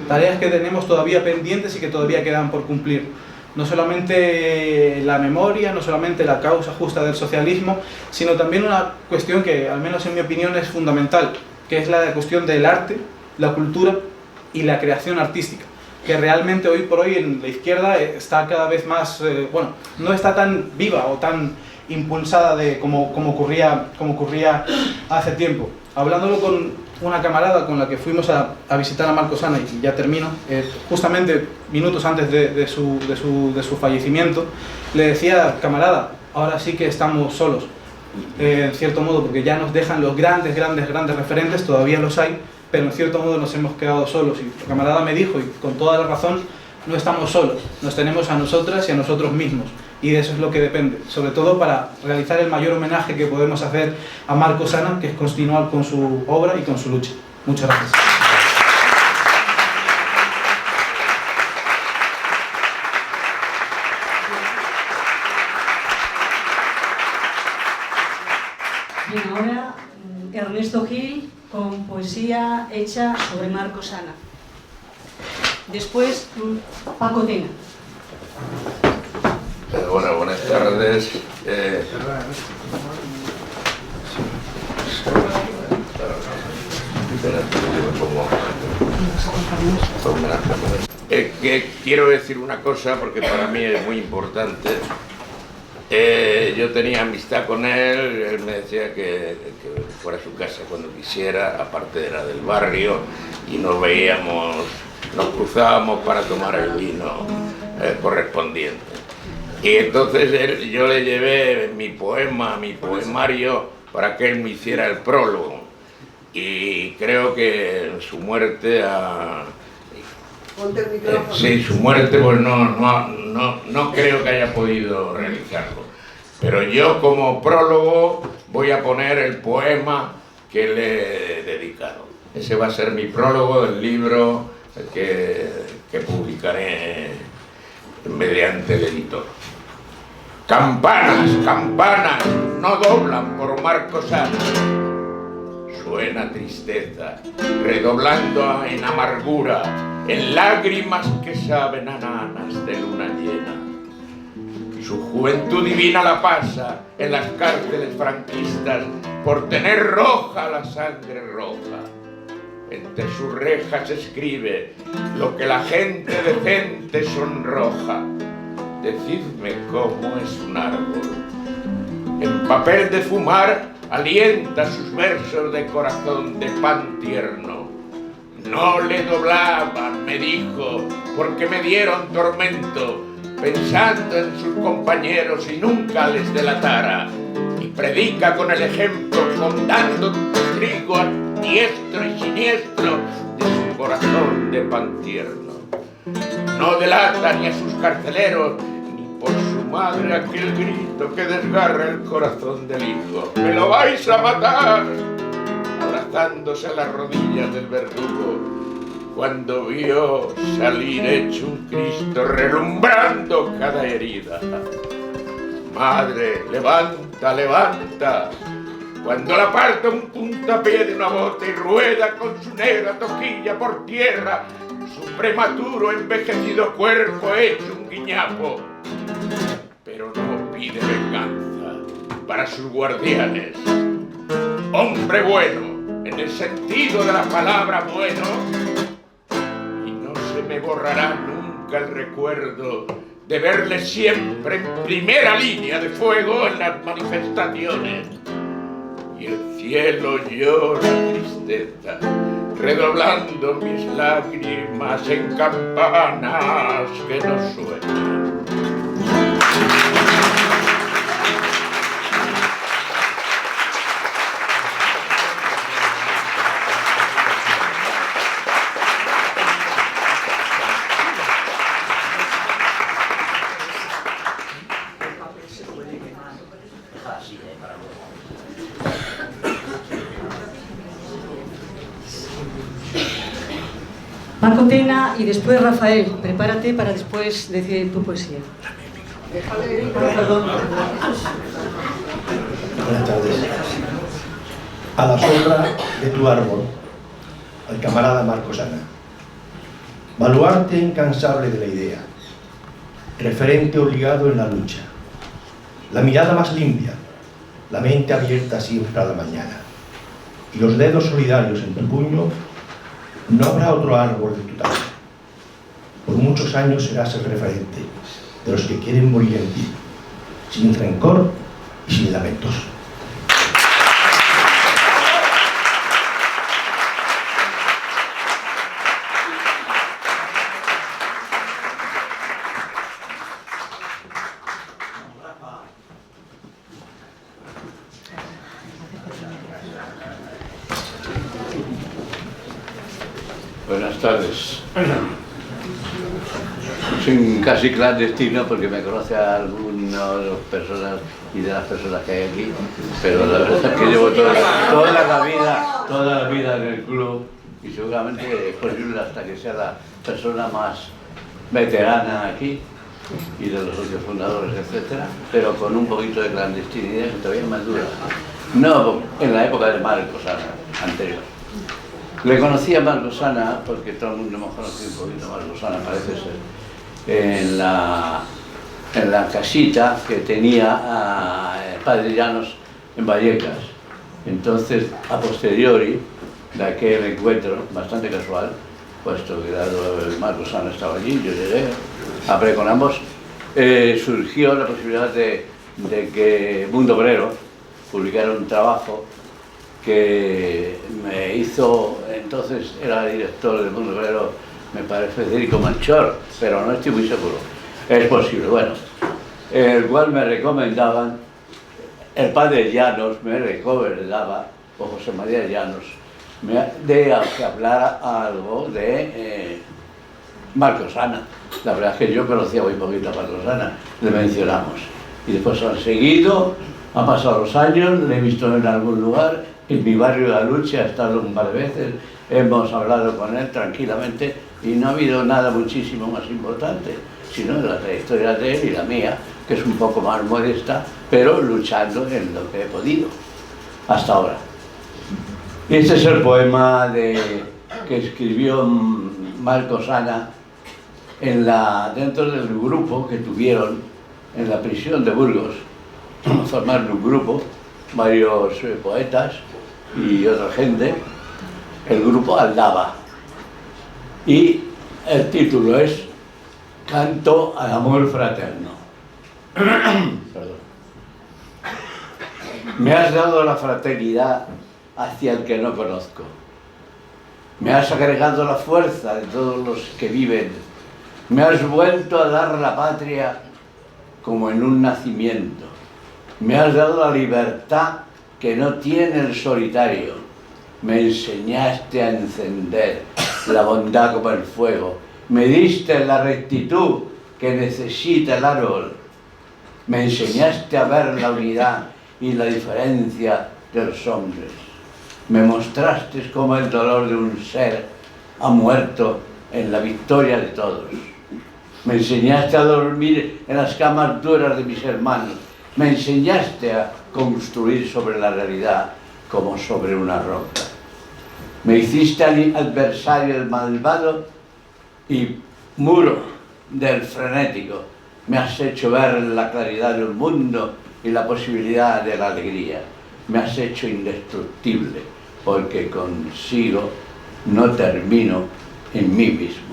Tareas que tenemos todavía pendientes y que todavía quedan por cumplir. No solamente la memoria, no solamente la causa justa del socialismo, sino también una cuestión que, al menos en mi opinión, es fundamental, que es la cuestión del arte, la cultura y la creación artística, que realmente hoy por hoy en la izquierda está cada vez más, bueno, no está tan viva o tan impulsada como ocurría hace tiempo. Hablándolo con una camarada con la que fuimos a visitar a Marcos Ana, y ya termino, justamente minutos antes de su fallecimiento, le decía: camarada, ahora sí que estamos solos, en cierto modo, porque ya nos dejan los grandes referentes, todavía los hay, pero en cierto modo nos hemos quedado solos. Y el camarada me dijo, y con toda la razón, no estamos solos, nos tenemos a nosotras y a nosotros mismos. Y de eso es lo que depende, sobre todo para realizar el mayor homenaje que podemos hacer a Marcos Ana, que es continuar con su obra y con su lucha. Muchas gracias. Bien, ahora Ernesto Gil con poesía hecha sobre Marcos Ana. Después Paco Tena. Bueno, buenas tardes. Que quiero decir una cosa porque para mí es muy importante. Yo tenía amistad con él me decía que fuera a su casa cuando quisiera, aparte era del barrio, y nos veíamos, nos cruzábamos para tomar el vino correspondiente. Y entonces yo le llevé mi poemario, para que él me hiciera el prólogo. Y creo que en su muerte sí, su muerte pues no creo que haya podido realizarlo. Pero yo como prólogo voy a poner el poema que le he dedicado. Ese va a ser mi prólogo del libro que publicaré mediante el editor. Campanas, campanas, no doblan por Marcos Ana. Suena tristeza, redoblando en amargura, en lágrimas que saben a nanas de luna llena. Su juventud divina la pasa en las cárceles franquistas por tener roja la sangre roja. entre sus rejas escribe lo que la gente decente sonroja. Decidme cómo es un árbol. En papel de fumar alienta sus versos de corazón de pan tierno. No le doblaban, me dijo, porque me dieron tormento, pensando en sus compañeros y nunca les delatara. Y predica con el ejemplo, contando trigo a diestro y siniestro de su corazón de pan tierno. No delata ni a sus carceleros, ni por su madre aquel grito que desgarra el corazón del hijo. ¡Me lo vais a matar! Abrazándose a las rodillas del verdugo, cuando vio salir hecho un Cristo relumbrando cada herida. Madre, levanta, levanta, cuando la parta un puntapié de una bota y rueda con su negra toquilla por tierra, su prematuro envejecido cuerpo hecho un guiñapo. Pero no pide venganza para sus guardianes. Hombre bueno, en el sentido de la palabra bueno, y no se me borrará nunca el recuerdo de verle siempre en primera línea de fuego en las manifestaciones. Y el cielo llora tristeza, redoblando mis lágrimas en campanas que no suenan. Marco Tena y después Rafael. Prepárate para después decir tu poesía. Buenas tardes. A la sombra de tu árbol, al camarada Marcos Ana. Baluarte incansable de la idea, referente obligado en la lucha, la mirada más limpia, la mente abierta siempre a la mañana, y los dedos solidarios en tu puño. No habrá otro árbol de tu tamaño. Por muchos años serás el referente de los que quieren morir en ti, sin rencor y sin lamentos. Buenas tardes. Soy casi clandestino porque me conoce a algunas de las personas que hay aquí, pero la verdad es que llevo toda la vida en el club y seguramente es posible hasta que sea la persona más veterana aquí y de los socios fundadores, etcétera, pero con un poquito de clandestinidad que todavía más dura. No en la época de Marcos Ana, anterior. Le conocí a Marcos Ana, porque todo el mundo hemos conocido un poquito a Marcos Ana, parece ser, en la casita que tenía el padre Llanos en Vallecas. Entonces, a posteriori de aquel encuentro, bastante casual, puesto que dado el Marcos Ana estaba allí, yo llegué, hablé con ambos, surgió la posibilidad de que Mundo Obrero publicara un trabajo que me hizo, entonces era director del Mundo Obrero, me parece Federico Melchor, pero no estoy muy seguro, es posible, bueno, el cual me recomendaban, el padre Llanos me recomendaba, o José María Llanos, de que hablara algo de Marcos Ana. La verdad es que yo conocía muy poquito a Marcos Ana, le mencionamos, y después han seguido, han pasado los años, le he visto en algún lugar, en mi barrio de La Lucha, ha estado un par de veces, hemos hablado con él tranquilamente y no ha habido nada muchísimo más importante, sino de la trayectoria de él y la mía, que es un poco más modesta, pero luchando en lo que he podido, hasta ahora. Este es el poema que escribió Marcos Ana dentro del grupo que tuvieron en la prisión de Burgos. Formaron un grupo, varios poetas y otra gente, el grupo Aldaba. Y el título es Canto al amor fraterno. Perdón. Me has dado la fraternidad hacia el que no conozco. Me has agregado la fuerza de todos los que viven. Me has vuelto a dar la patria como en un nacimiento. Me has dado la libertad que no tiene el solitario. Me enseñaste a encender la bondad como el fuego. Me diste la rectitud que necesita el árbol. Me enseñaste a ver la unidad y la diferencia de los hombres. Me mostraste cómo el dolor de un ser ha muerto en la victoria de todos. Me enseñaste a dormir en las camas duras de mis hermanos. Me enseñaste a construir sobre la realidad como sobre una roca. Me hiciste adversario del malvado y muro del frenético. Me has hecho ver la claridad del mundo y la posibilidad de la alegría. Me has hecho indestructible, porque consigo no termino en mí mismo.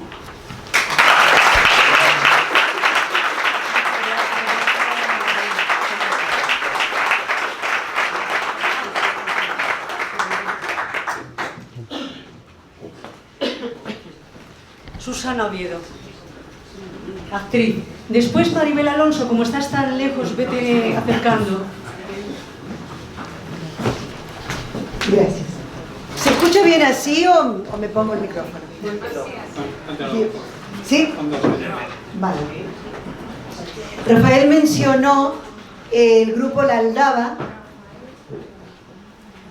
Susana Oviedo, actriz. Después Maribel Alonso, como estás tan lejos, vete acercando. Gracias. ¿Se escucha bien así o me pongo el micrófono? ¿Sí? Vale. Rafael mencionó el grupo La Aldaba,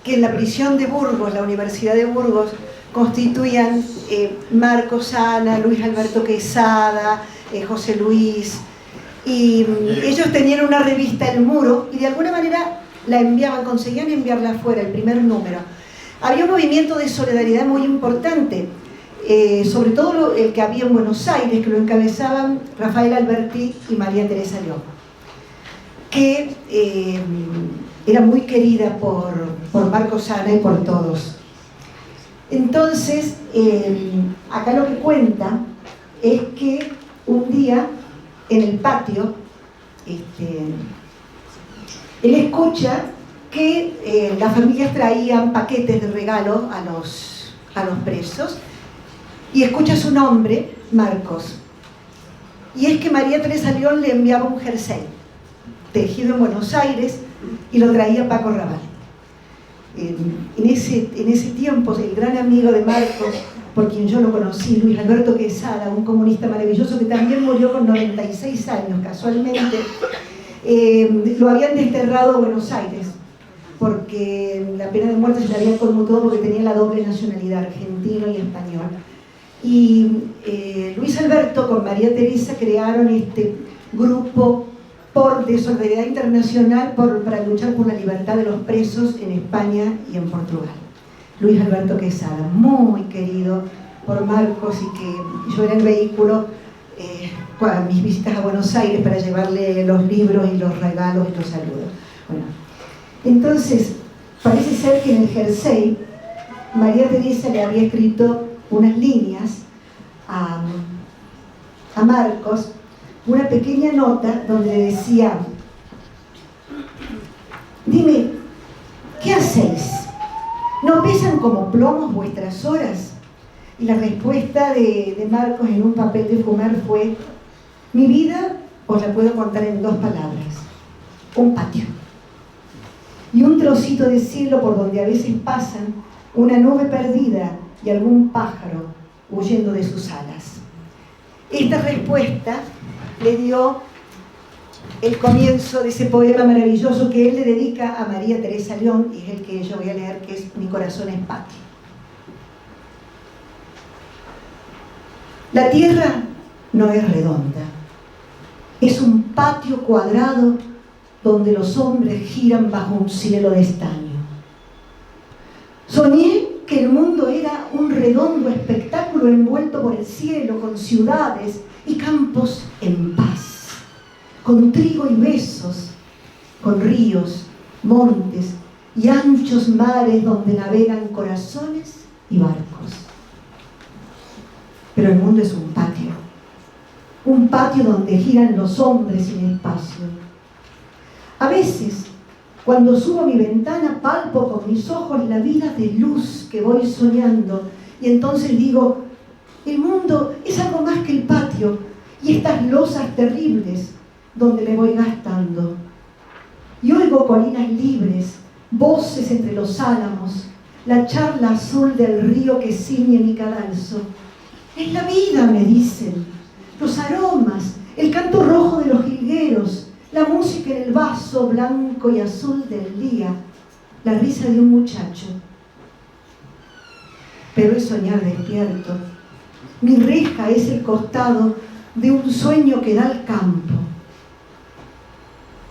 que en la prisión de Burgos, la Universidad de Burgos, constituían Marcos Ana, Luis Alberto Quesada, José Luis, y ellos tenían una revista El Muro y de alguna manera la enviaban, conseguían enviarla afuera, el primer número. Había un movimiento de solidaridad muy importante, sobre todo el que había en Buenos Aires, que lo encabezaban Rafael Alberti y María Teresa León, que era muy querida por Marcos Ana y por todos. Entonces, acá lo que cuenta es que un día en el patio, él escucha que las familias traían paquetes de regalo a los presos y escucha su nombre, Marcos. Y es que María Teresa León le enviaba un jersey tejido en Buenos Aires y lo traía Paco Rabanne. En ese tiempo, el gran amigo de Marcos, por quien yo lo conocí, Luis Alberto Quesada, un comunista maravilloso que también murió con 96 años, casualmente, lo habían desterrado a Buenos Aires, porque la pena de muerte se la había conmutado porque tenía la doble nacionalidad, argentino y español. Y Luis Alberto con María Teresa crearon este grupo de solidaridad internacional para luchar por la libertad de los presos en España y en Portugal. Luis Alberto Quesada, muy querido por Marcos, y que yo era el vehículo para mis visitas a Buenos Aires para llevarle los libros y los regalos y los saludos. Bueno, entonces parece ser que en el jersey María Teresa le había escrito unas líneas a Marcos, una pequeña nota donde decía: dime, ¿qué hacéis? ¿No pesan como plomos vuestras horas? Y la respuesta de Marcos en un papel de fumar fue: mi vida os la puedo contar en 2 palabras: un patio y un trocito de cielo por donde a veces pasan una nube perdida y algún pájaro huyendo de sus alas. Esta respuesta le dio el comienzo de ese poema maravilloso que él le dedica a María Teresa León, y es el que yo voy a leer, que es Mi corazón es patio. La tierra no es redonda, es un patio cuadrado donde los hombres giran bajo un cielo de estaño. Soñé que el mundo era un redondo espectáculo envuelto por el cielo, con ciudades y campos en paz, con trigo y besos, con ríos, montes y anchos mares donde navegan corazones y barcos. Pero el mundo es un patio donde giran los hombres sin espacio. A veces, cuando subo a mi ventana, palpo con mis ojos la vida de luz que voy soñando, y entonces digo, el mundo es algo más que el patio y estas losas terribles donde me voy gastando. Y oigo colinas libres, voces entre los álamos, la charla azul del río que ciñe mi cadalso. Es la vida, me dicen, los aromas, el canto rojo de los jilgueros, la música en el vaso blanco y azul del día, la risa de un muchacho. Pero es soñar despierto. Mi reja es el costado de un sueño que da al campo.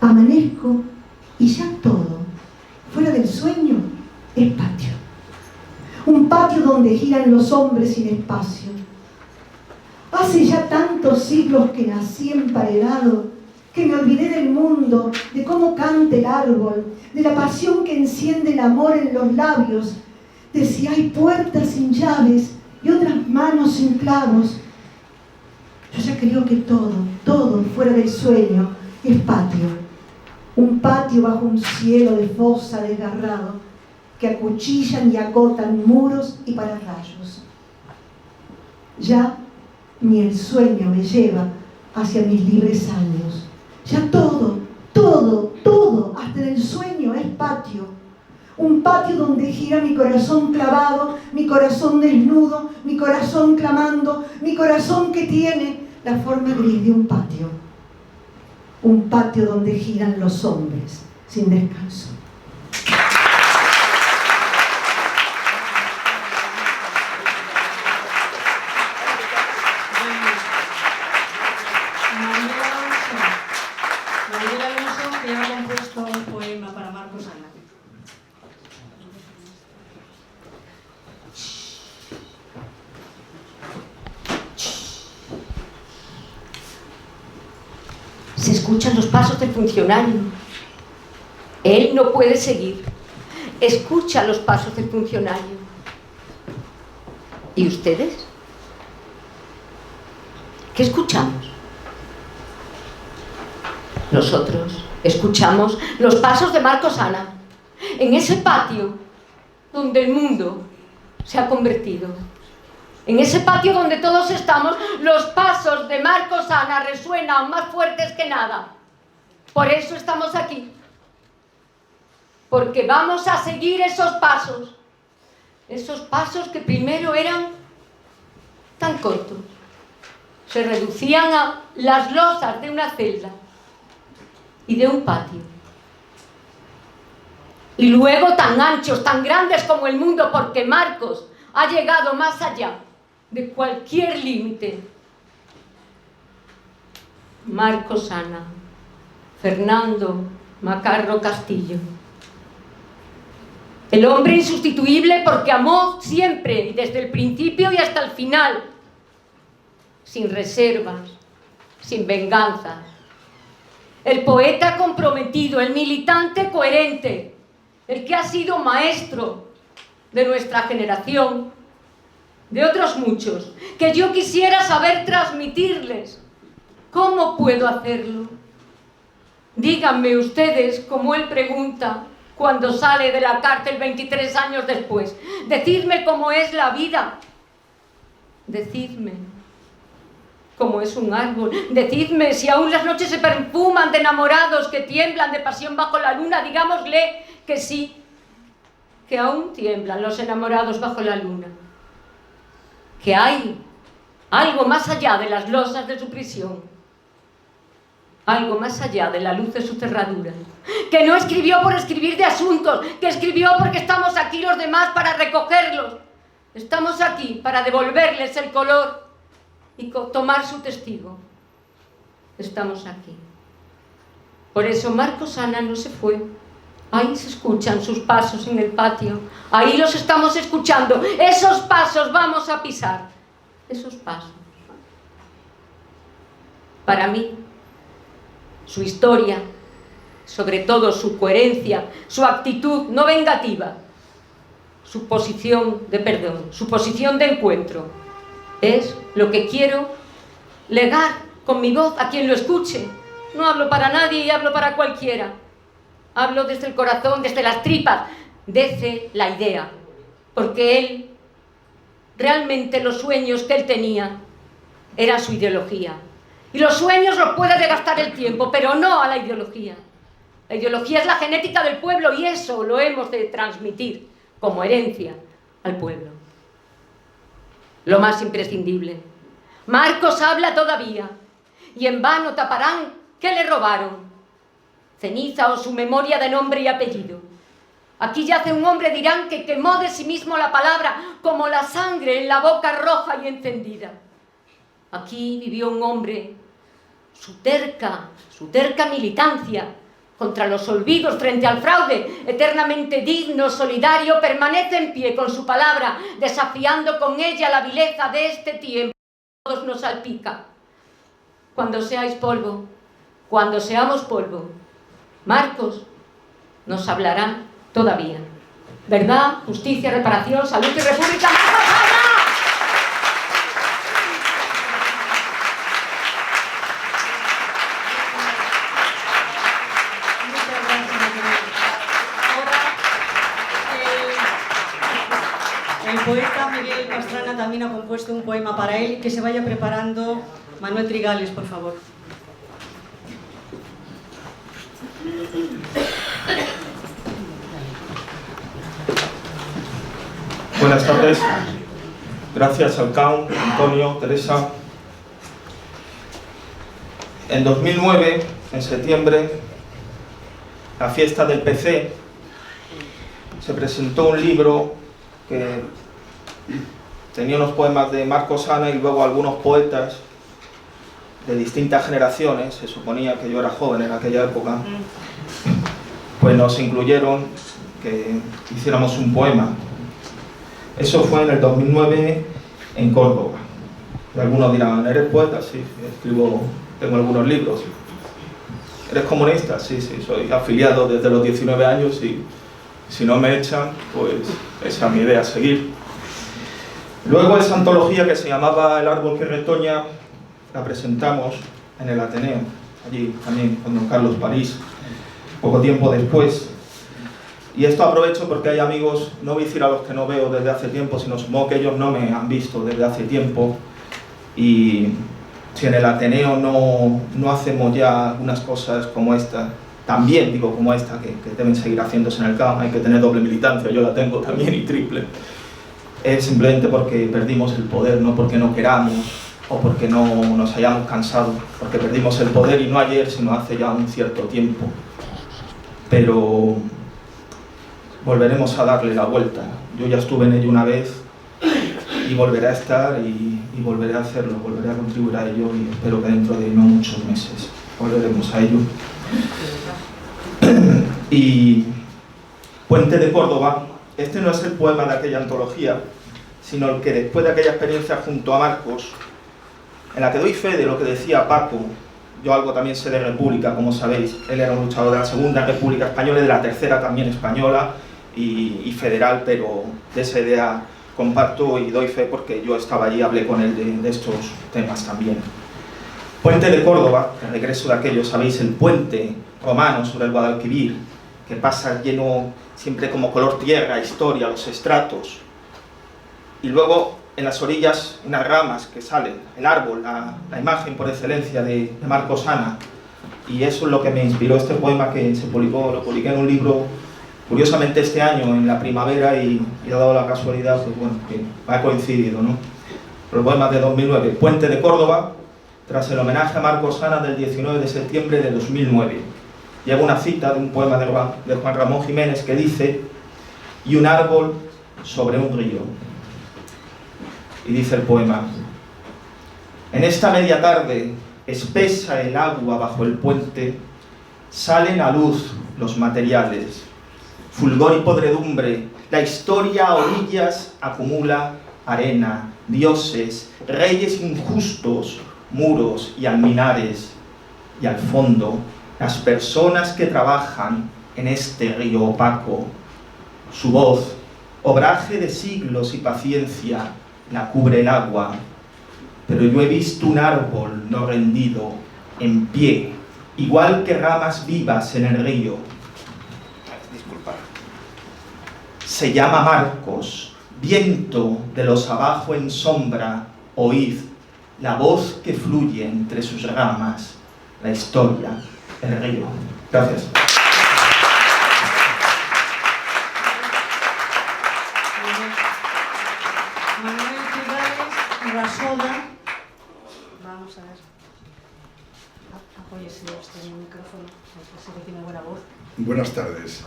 Amanezco y ya todo, fuera del sueño, es patio. Un patio donde giran los hombres sin espacio. Hace ya tantos siglos que nací emparedado, que me olvidé del mundo, de cómo canta el árbol, de la pasión que enciende el amor en los labios, de si hay puertas sin llaves y otras manos sin clavos. Yo ya creo que todo fuera del sueño es patio. Un patio bajo un cielo de fosa desgarrado, que acuchillan y acotan muros y pararrayos. Ya ni el sueño me lleva hacia mis libres años. Ya todo, hasta en el sueño es patio. Un patio donde gira mi corazón clavado, mi corazón desnudo, mi corazón clamando, mi corazón que tiene la forma gris de un patio. Un patio donde giran los hombres sin descanso. Manuel Alonso, que ha compuesto un poema para Marcos Ana. Se escuchan los pasos del funcionario. Él no puede seguir. Escucha los pasos del funcionario. ¿Y ustedes? ¿Qué escuchamos? Nosotros escuchamos los pasos de Marcos Ana en ese patio donde el mundo se ha convertido. En ese patio donde todos estamos, los pasos de Marcos Ana resuenan más fuertes que nada. Por eso estamos aquí. Porque vamos a seguir esos pasos. Esos pasos que primero eran tan cortos. Se reducían a las losas de una celda y de un patio. Y luego tan anchos, tan grandes como el mundo, porque Marcos ha llegado más allá de cualquier límite. Marcos Ana, Fernando Macarro Castillo. El hombre insustituible porque amó siempre, desde el principio y hasta el final, sin reservas, sin venganzas. El poeta comprometido, el militante coherente, el que ha sido maestro de nuestra generación, de otros muchos, que yo quisiera saber transmitirles. ¿Cómo puedo hacerlo? Díganme ustedes, como él pregunta cuando sale de la cárcel 23 años después. Decidme cómo es la vida. Decidme cómo es un árbol. Decidme si aún las noches se perfuman de enamorados que tiemblan de pasión bajo la luna. Digámosle que sí, que aún tiemblan los enamorados bajo la luna. Que hay algo más allá de las losas de su prisión, algo más allá de la luz de su cerradura, que no escribió por escribir de asuntos, que escribió porque estamos aquí los demás para recogerlos, estamos aquí para devolverles el color y tomar su testigo. Estamos aquí. Por eso Marcos Ana no se fue. Ahí se escuchan sus pasos en el patio. Ahí los estamos escuchando. Esos pasos vamos a pisar. Esos pasos. Para mí, su historia, sobre todo su coherencia, su actitud no vengativa, su posición de perdón, su posición de encuentro. Es lo que quiero legar con mi voz a quien lo escuche. No hablo para nadie y hablo para cualquiera. Hablo desde el corazón, desde las tripas, desde la idea. Porque él, realmente los sueños que él tenía, era su ideología. Y los sueños los puede desgastar el tiempo, pero no a la ideología. La ideología es la genética del pueblo y eso lo hemos de transmitir como herencia al pueblo. Lo más imprescindible. Marcos habla todavía y en vano taparán que le robaron. Ceniza o su memoria de nombre y apellido. Aquí yace un hombre, dirán, que quemó de sí mismo la palabra como la sangre en la boca roja y encendida. Aquí vivió un hombre, su terca militancia contra los olvidos frente al fraude, eternamente digno, solidario, permanece en pie con su palabra, desafiando con ella la vileza de este tiempo que a todos nos salpica. Cuando seáis polvo, cuando seamos polvo, Marcos nos hablará todavía. Verdad, justicia, reparación, salud y república. El poeta Miguel Pastrana también ha compuesto un poema para él. Que se vaya preparando Manuel Trigales, por favor. Buenas tardes. Gracias al CAUN, Antonio, Teresa. En 2009, en septiembre, la fiesta del PC, se presentó un libro que tenía unos poemas de Marcos Ana y luego algunos poetas de distintas generaciones. Se suponía que yo era joven en aquella época, pues nos incluyeron que hiciéramos un poema. Eso fue en el 2009 en Córdoba. Y algunos dirán, ¿eres poeta? Sí, escribo, tengo algunos libros. ¿Eres comunista? Sí, soy afiliado desde los 19 años y si no me echan, pues esa es mi idea, seguir. Luego esa antología que se llamaba El árbol que retoña, la presentamos en el Ateneo, allí también con don Carlos París, poco tiempo después. Y esto aprovecho porque hay amigos, no voy a decir a los que no veo desde hace tiempo, sino supongo que ellos no me han visto desde hace tiempo. Y si en el Ateneo no hacemos ya algunas cosas como esta, también digo como esta, que deben seguir haciéndose en el CAUN, hay que tener doble militancia, yo la tengo también y triple. Es simplemente porque perdimos el poder, no porque no queramos o porque no nos hayamos cansado, porque perdimos el poder y no ayer, sino hace ya un cierto tiempo. Pero volveremos a darle la vuelta. Yo ya estuve en ello una vez y volveré a estar y volveré a hacerlo, volveré a contribuir a ello y espero que dentro de no muchos meses volveremos a ello. Y Puente de Córdoba, este no es el poema de aquella antología, sino el que después de aquella experiencia junto a Marcos, en la que doy fe de lo que decía Paco. Yo algo también sé de República, como sabéis, él era un luchador de la Segunda República Española y de la Tercera también española y federal, pero de esa idea comparto y doy fe porque yo estaba allí y hablé con él de estos temas también. Puente de Córdoba, el regreso de aquello, sabéis, el puente romano sobre el Guadalquivir, que pasa lleno siempre como color tierra, historia, los estratos, y luego en las orillas unas ramas que salen, el árbol, la imagen por excelencia de Marcos Ana, y eso es lo que me inspiró este poema que se publicó, lo publiqué en un libro curiosamente este año, en la primavera, y ha dado la casualidad, pues bueno, que ha coincidido, ¿no? El poema de 2009, Puente de Córdoba, tras el homenaje a Marcos Ana del 19 de septiembre de 2009. Lleva una cita de un poema de Juan Ramón Jiménez que dice: y un árbol sobre un río. Y dice el poema: en esta media tarde, espesa el agua bajo el puente, salen a luz los materiales, fulgor y podredumbre, la historia a orillas acumula arena, dioses, reyes injustos, muros y alminares, y al fondo, las personas que trabajan en este río opaco, su voz, Obraje de siglos y paciencia la cubre el agua, pero yo he visto un árbol no rendido, en pie, igual que ramas vivas en el río. Disculpad. Se llama Marcos, viento de los abajo en sombra, oíd la voz que fluye entre sus ramas, la historia, el río. Gracias. Manuel Ciudades Rasoda. Vamos a ver. Apóyese usted en el micrófono, porque sé que tiene buena voz. Buenas tardes.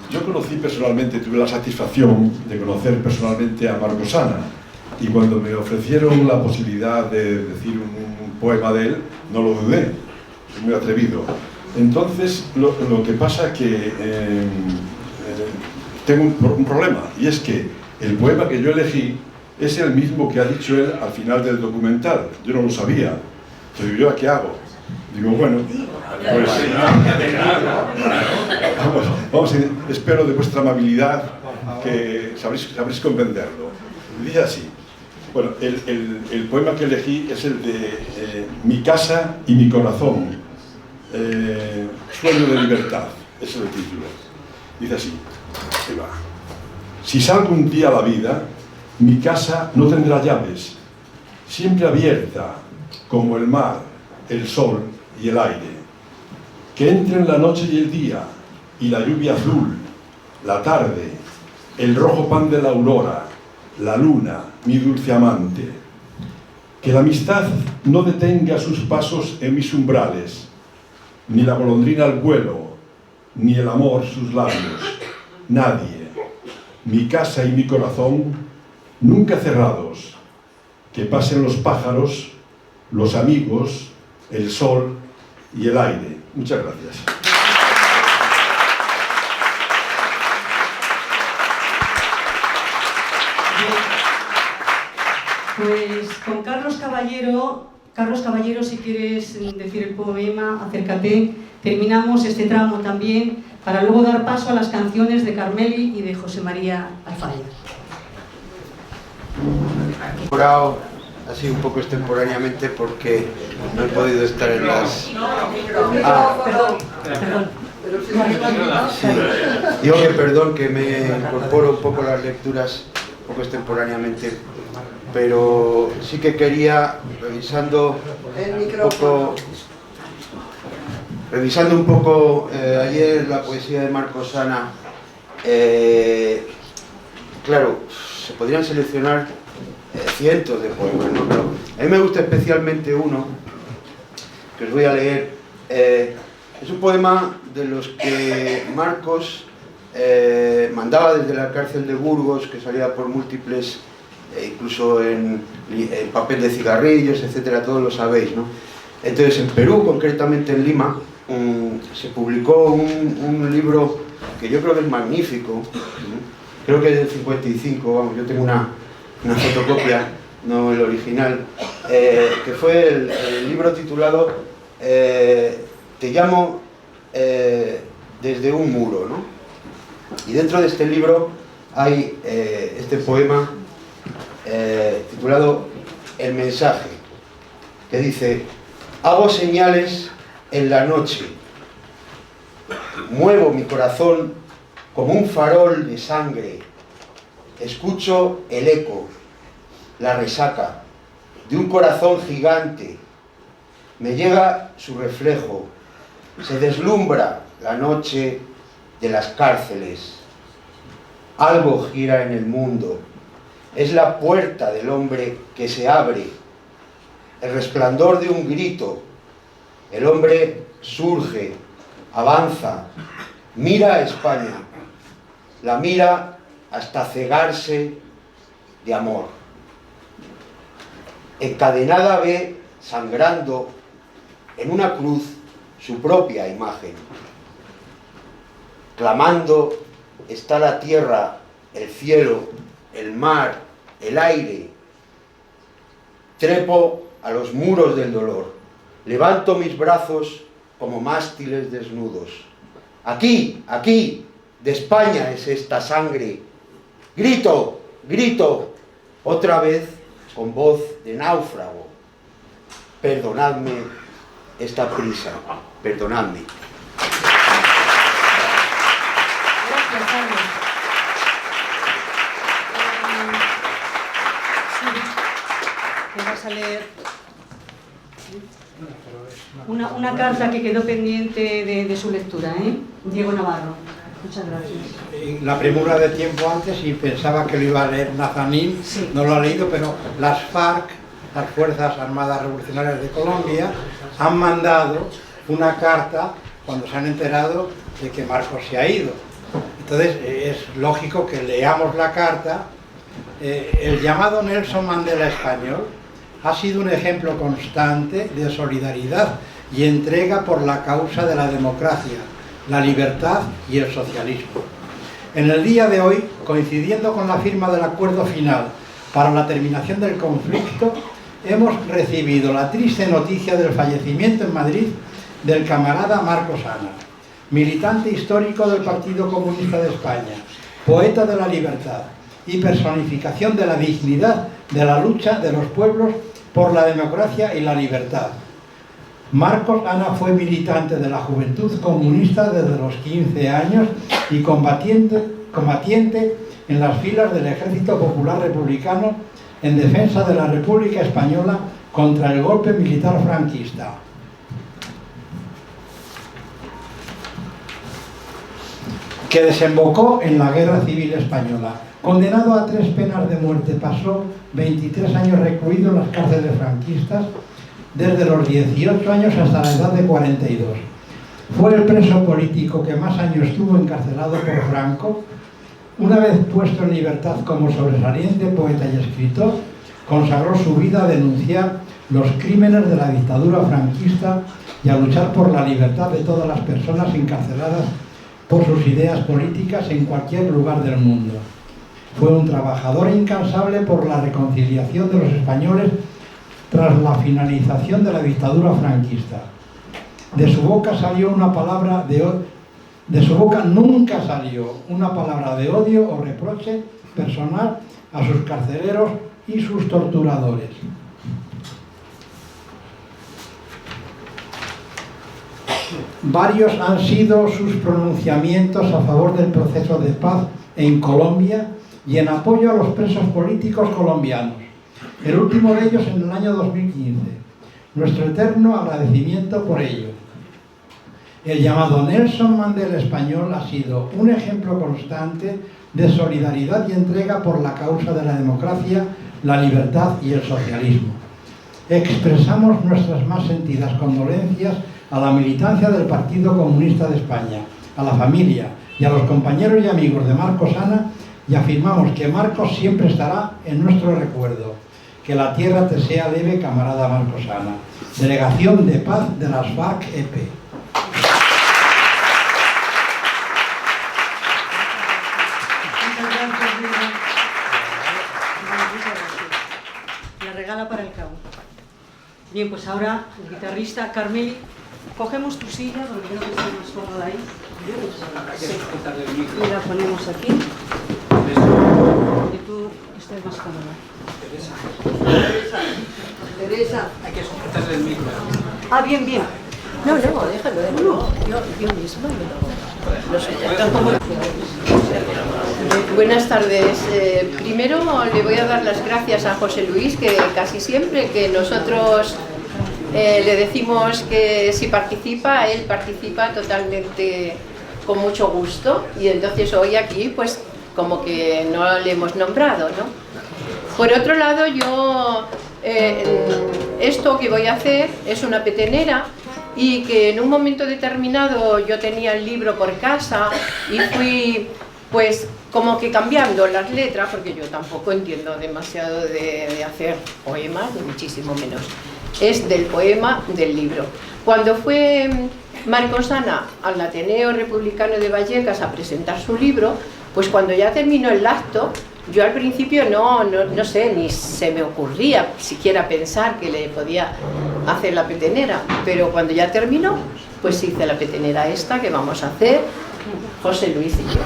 Yo conocí personalmente, tuve la satisfacción de conocer personalmente a Marcos Ana, y cuando me ofrecieron la posibilidad de decir un poema de él, no lo dudé, es muy atrevido. Entonces, lo que pasa es que tengo un problema, y es que el poema que yo elegí es el mismo que ha dicho él al final del documental. Yo no lo sabía. Entonces, ¿yo qué hago? Digo, bueno, pues vamos, espero de vuestra amabilidad que sabréis comprenderlo. Dice así. Bueno, el poema que elegí es el de Mi casa y mi corazón, sueño de libertad, ese es el título. Dice así, ahí va. Si salgo un día a la vida, mi casa no tendrá llaves, siempre abierta como el mar, el sol y el aire. Que entren la noche y el día, y la lluvia azul, la tarde, el rojo pan de la aurora, la luna, mi dulce amante. Que la amistad no detenga sus pasos en mis umbrales, ni la golondrina al vuelo, ni el amor sus labios, nadie. Mi casa y mi corazón nunca cerrados, que pasen los pájaros, los amigos, el sol y el aire. Muchas gracias. Pues con Carlos Caballero, si quieres decir el poema, acércate. Terminamos este tramo también para luego dar paso a las canciones de Carmeli y de José María Alfaya. He jurado así un poco extemporáneamente porque no he podido estar en las... Perdón. Sí. Digo que perdón, que me incorporo un poco a las lecturas un poco extemporáneamente, pero sí que quería, revisando un poco ayer la poesía de Marcos Ana, claro, se podrían seleccionar cientos de poemas, ¿no? Pero a mí me gusta especialmente uno que os voy a leer. Es un poema de los que Marcos mandaba desde la cárcel de Burgos, que salía por múltiples, incluso en papel de cigarrillos, etcétera, todos lo sabéis, ¿no? Entonces, en Perú, concretamente en Lima, se publicó un libro que yo creo que es magnífico, creo que es del 55, vamos, yo tengo una fotocopia, no el original, que fue el libro titulado Te llamo desde un muro, ¿no? Y dentro de este libro hay este poema titulado El mensaje, que dice: hago señales en la noche, muevo mi corazón como un farol de sangre, escucho el eco, la resaca de un corazón gigante, me llega su reflejo, se deslumbra la noche de las cárceles. Algo gira en el mundo, es la puerta del hombre que se abre, el resplandor de un grito, el hombre surge, avanza, mira a España, la mira hasta cegarse de amor. Encadenada ve, sangrando, en una cruz su propia imagen. Clamando está la tierra, el cielo, el mar, el aire. Trepo a los muros del dolor, levanto mis brazos como mástiles desnudos. Aquí, aquí, de España es esta sangre, Grito, grito, otra vez con voz de náufrago. Perdonadme esta prisa, perdonadme. Gracias, Carlos. ¿Me vas a leer una carta que quedó pendiente de su lectura, Diego Navarro? Muchas gracias. La premura de tiempo antes y pensaba que lo iba a leer Nazanín, no lo ha leído, pero las FARC, las Fuerzas Armadas Revolucionarias de Colombia, han mandado una carta cuando se han enterado de que Marcos se ha ido. Entonces es lógico que leamos la carta. El llamado Nelson Mandela español ha sido un ejemplo constante de solidaridad y entrega por la causa de la democracia, la libertad y el socialismo. En el día de hoy, coincidiendo con la firma del acuerdo final para la terminación del conflicto, hemos recibido la triste noticia del fallecimiento en Madrid del camarada Marcos Ana, militante histórico del Partido Comunista de España, poeta de la libertad y personificación de la dignidad de la lucha de los pueblos por la democracia y la libertad. Marcos Ana fue militante de la Juventud Comunista desde los 15 años y combatiente en las filas del Ejército Popular Republicano en defensa de la República Española contra el golpe militar franquista. Que desembocó en la Guerra Civil Española. Condenado a 3 penas de muerte, pasó 23 años recluido en las cárceles franquistas, desde los 18 años hasta la edad de 42. Fue el preso político que más años estuvo encarcelado por Franco. Una vez puesto en libertad como sobresaliente poeta y escritor, consagró su vida a denunciar los crímenes de la dictadura franquista y a luchar por la libertad de todas las personas encarceladas por sus ideas políticas en cualquier lugar del mundo. Fue un trabajador incansable por la reconciliación de los españoles tras la finalización de la dictadura franquista. De su boca nunca salió una palabra de odio o reproche personal a sus carceleros y sus torturadores. Varios han sido sus pronunciamientos a favor del proceso de paz en Colombia y en apoyo a los presos políticos colombianos. El último de ellos en el año 2015. Nuestro eterno agradecimiento por ello. El llamado Nelson Mandela español ha sido un ejemplo constante de solidaridad y entrega por la causa de la democracia, la libertad y el socialismo. Expresamos nuestras más sentidas condolencias a la militancia del Partido Comunista de España, a la familia y a los compañeros y amigos de Marcos Ana, y afirmamos que Marcos siempre estará en nuestro recuerdo. Que la tierra te sea leve, camarada Marcos Ana. Delegación de Paz de las FARC-EP. La regala para el cabo. Bien, pues ahora el guitarrista Carmeli, cogemos tu silla porque creo que está más cómoda ahí. Sí. Y la ponemos aquí. Y tú estés más cómoda. Teresa. Hay que sujetarle el micro. Ah, bien, bien. No, déjalo. Yo misma lo sujeto. Buenas tardes. Primero le voy a dar las gracias a José Luis, que casi siempre que nosotros le decimos que si participa, él participa totalmente con mucho gusto, y entonces hoy aquí pues como que no le hemos nombrado, ¿no? Por otro lado, yo esto que voy a hacer es una petenera, y que en un momento determinado yo tenía el libro por casa y fui pues como que cambiando las letras, porque yo tampoco entiendo demasiado de hacer poemas, ni muchísimo menos. Es del poema del libro. Cuando fue Marcos Ana al Ateneo Republicano de Vallecas a presentar su libro, pues cuando ya terminó el acto, yo al principio no sé, ni se me ocurría siquiera pensar que le podía hacer la petenera, pero cuando ya terminó, pues hice la petenera esta que vamos a hacer José Luis y yo.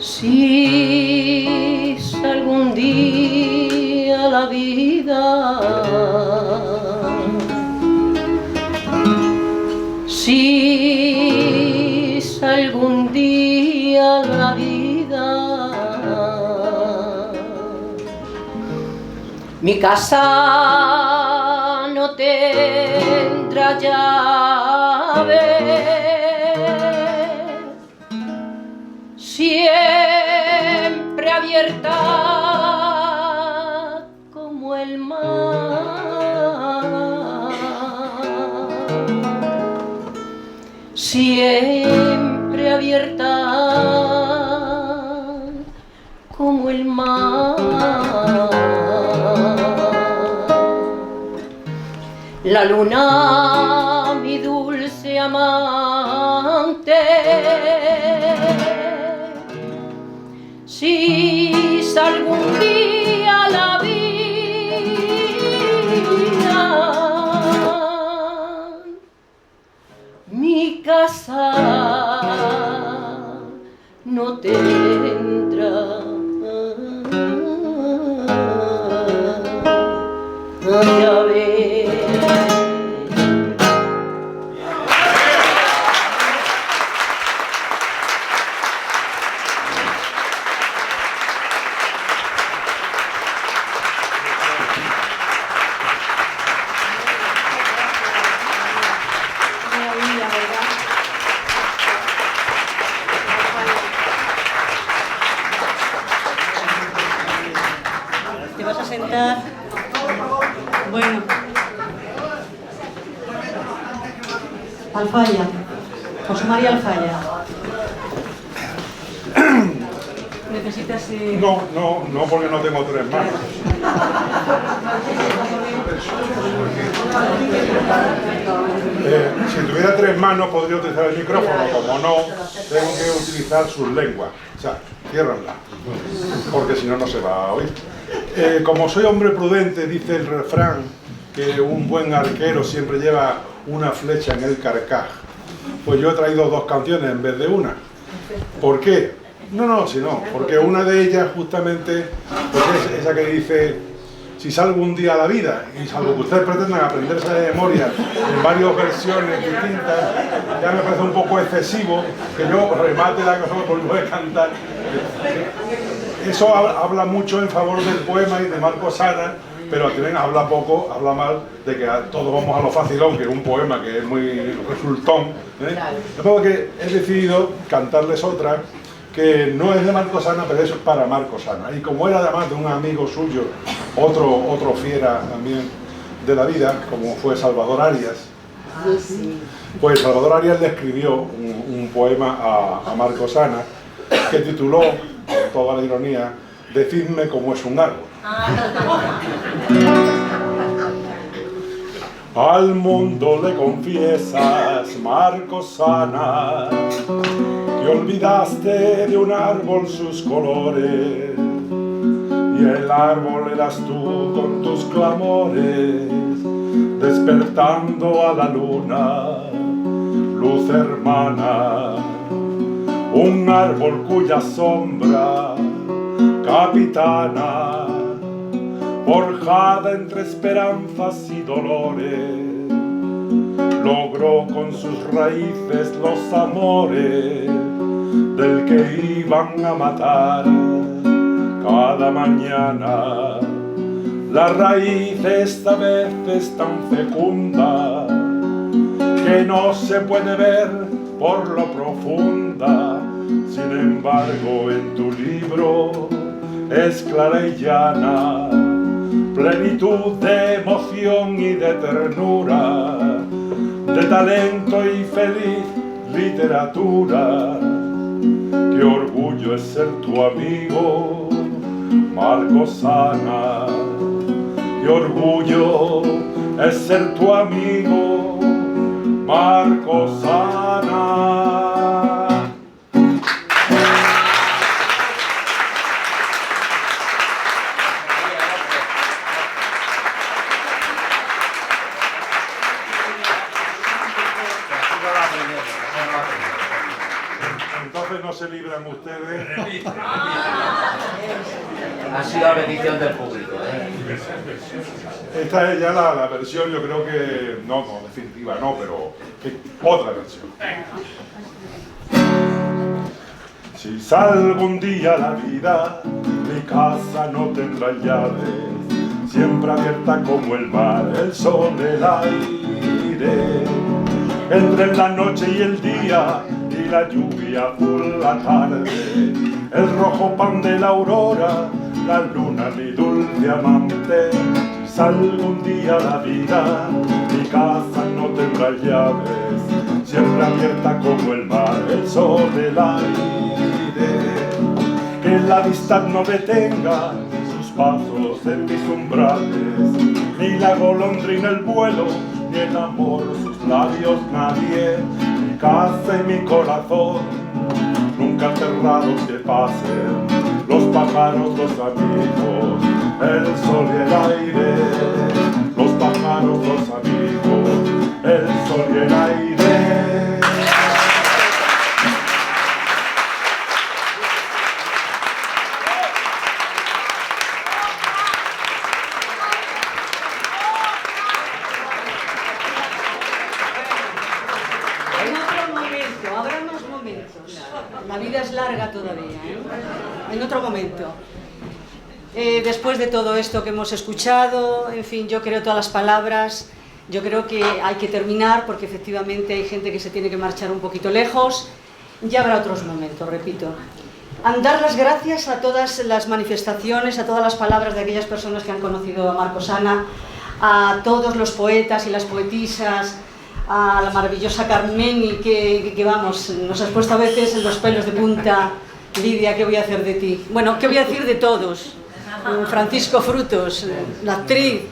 Si algún día la vida, si algún día la vida, mi casa no tendrá llave, siempre abierta como el mar, siempre abierta como el mar. La luna, mi dulce amante, si algún día la vida, mi casa no tendrá llave. ¿Te vas a sentar? Bueno. Alfaya. José María Alfaya. ¿Necesitas...? No, porque no tengo 3 manos. Si tuviera 3 manos podría utilizar el micrófono, como no, tengo que utilizar sus lenguas. O sea, ciérranla, porque si no, no se va a oír. Como soy hombre prudente, dice el refrán, que un buen arquero siempre lleva una flecha en el carcaj. Pues yo he traído 2 canciones en vez de una. ¿Por qué? No, porque una de ellas justamente pues es esa que dice: si salgo un día a la vida, y salvo que ustedes pretendan aprenderse de memoria en varias versiones distintas, ya me parece un poco excesivo que yo remate la cosa por no cantar. Eso habla mucho en favor del poema y de Marcos Sana, pero también habla mal de que todos vamos a lo facilón, que es un poema que es muy resultón. De modo que he decidido cantarles otra que no es de Marcos Sana, pero es para Marcos Sana. Y como era además de un amigo suyo, otro fiera también de la vida, como fue Salvador Arias, pues Salvador Arias le escribió un poema a Marcos Sana que tituló, con toda la ironía, Decidme cómo es un árbol. Al mundo le confiesas, Marcos Sana, que olvidaste de un árbol sus colores, y el árbol eras tú con tus clamores, despertando a la luna, luz hermana, un árbol cuya sombra, capitana, forjada entre esperanzas y dolores, logró con sus raíces los amores del que iban a matar cada mañana. La raíz esta vez es tan fecunda que no se puede ver por lo profunda. Sin embargo, en tu libro es clara y llana, plenitud de emoción y de ternura, de talento y feliz literatura. Qué orgullo es ser tu amigo, Marcos Ana. Qué orgullo es ser tu amigo, Marcos Ana. Entonces no se libran ustedes. Ha sido la bendición del público, ¿eh? Esta es ya la versión, yo creo que, no, definitiva no, pero otra versión. Si salgo un día a la vida, mi casa no tendrá llaves, siempre abierta como el mar, el sol, el aire. Entre la noche y el día, y la lluvia azul la tarde, el rojo pan de la aurora, la luna mi dulce amante. Si salgo un día a la vida, mi casa no tendrá llaves, siempre abierta como el mar, el sol, el aire. Que la amistad no detenga sus pasos en mis umbrales, ni la golondrina el vuelo, ni el amor sus labios nadie. Mi casa y mi corazón nunca cerrados que pasen los pájaros, los amigos, el sol y el aire. Los pájaros, los amigos, el sol y el aire. Habrá más momentos. La vida es larga todavía, ¿eh? En otro momento. Después de todo esto que hemos escuchado, en fin, yo creo todas las palabras, yo creo que hay que terminar porque efectivamente hay gente que se tiene que marchar un poquito lejos. Ya habrá otros momentos, repito. Dar las gracias a todas las manifestaciones, a todas las palabras de aquellas personas que han conocido a Marcos Ana, a todos los poetas y las poetisas, a la maravillosa Carmeni, que vamos, nos has puesto a veces en los pelos de punta. Lidia, ¿qué voy a hacer de ti? Bueno, ¿qué voy a decir de todos? Francisco Frutos, la actriz,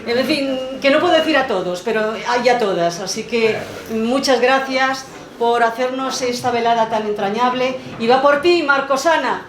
en fin, que no puedo decir a todos, pero hay a todas, así que muchas gracias por hacernos esta velada tan entrañable, y va por ti, Marcos Ana.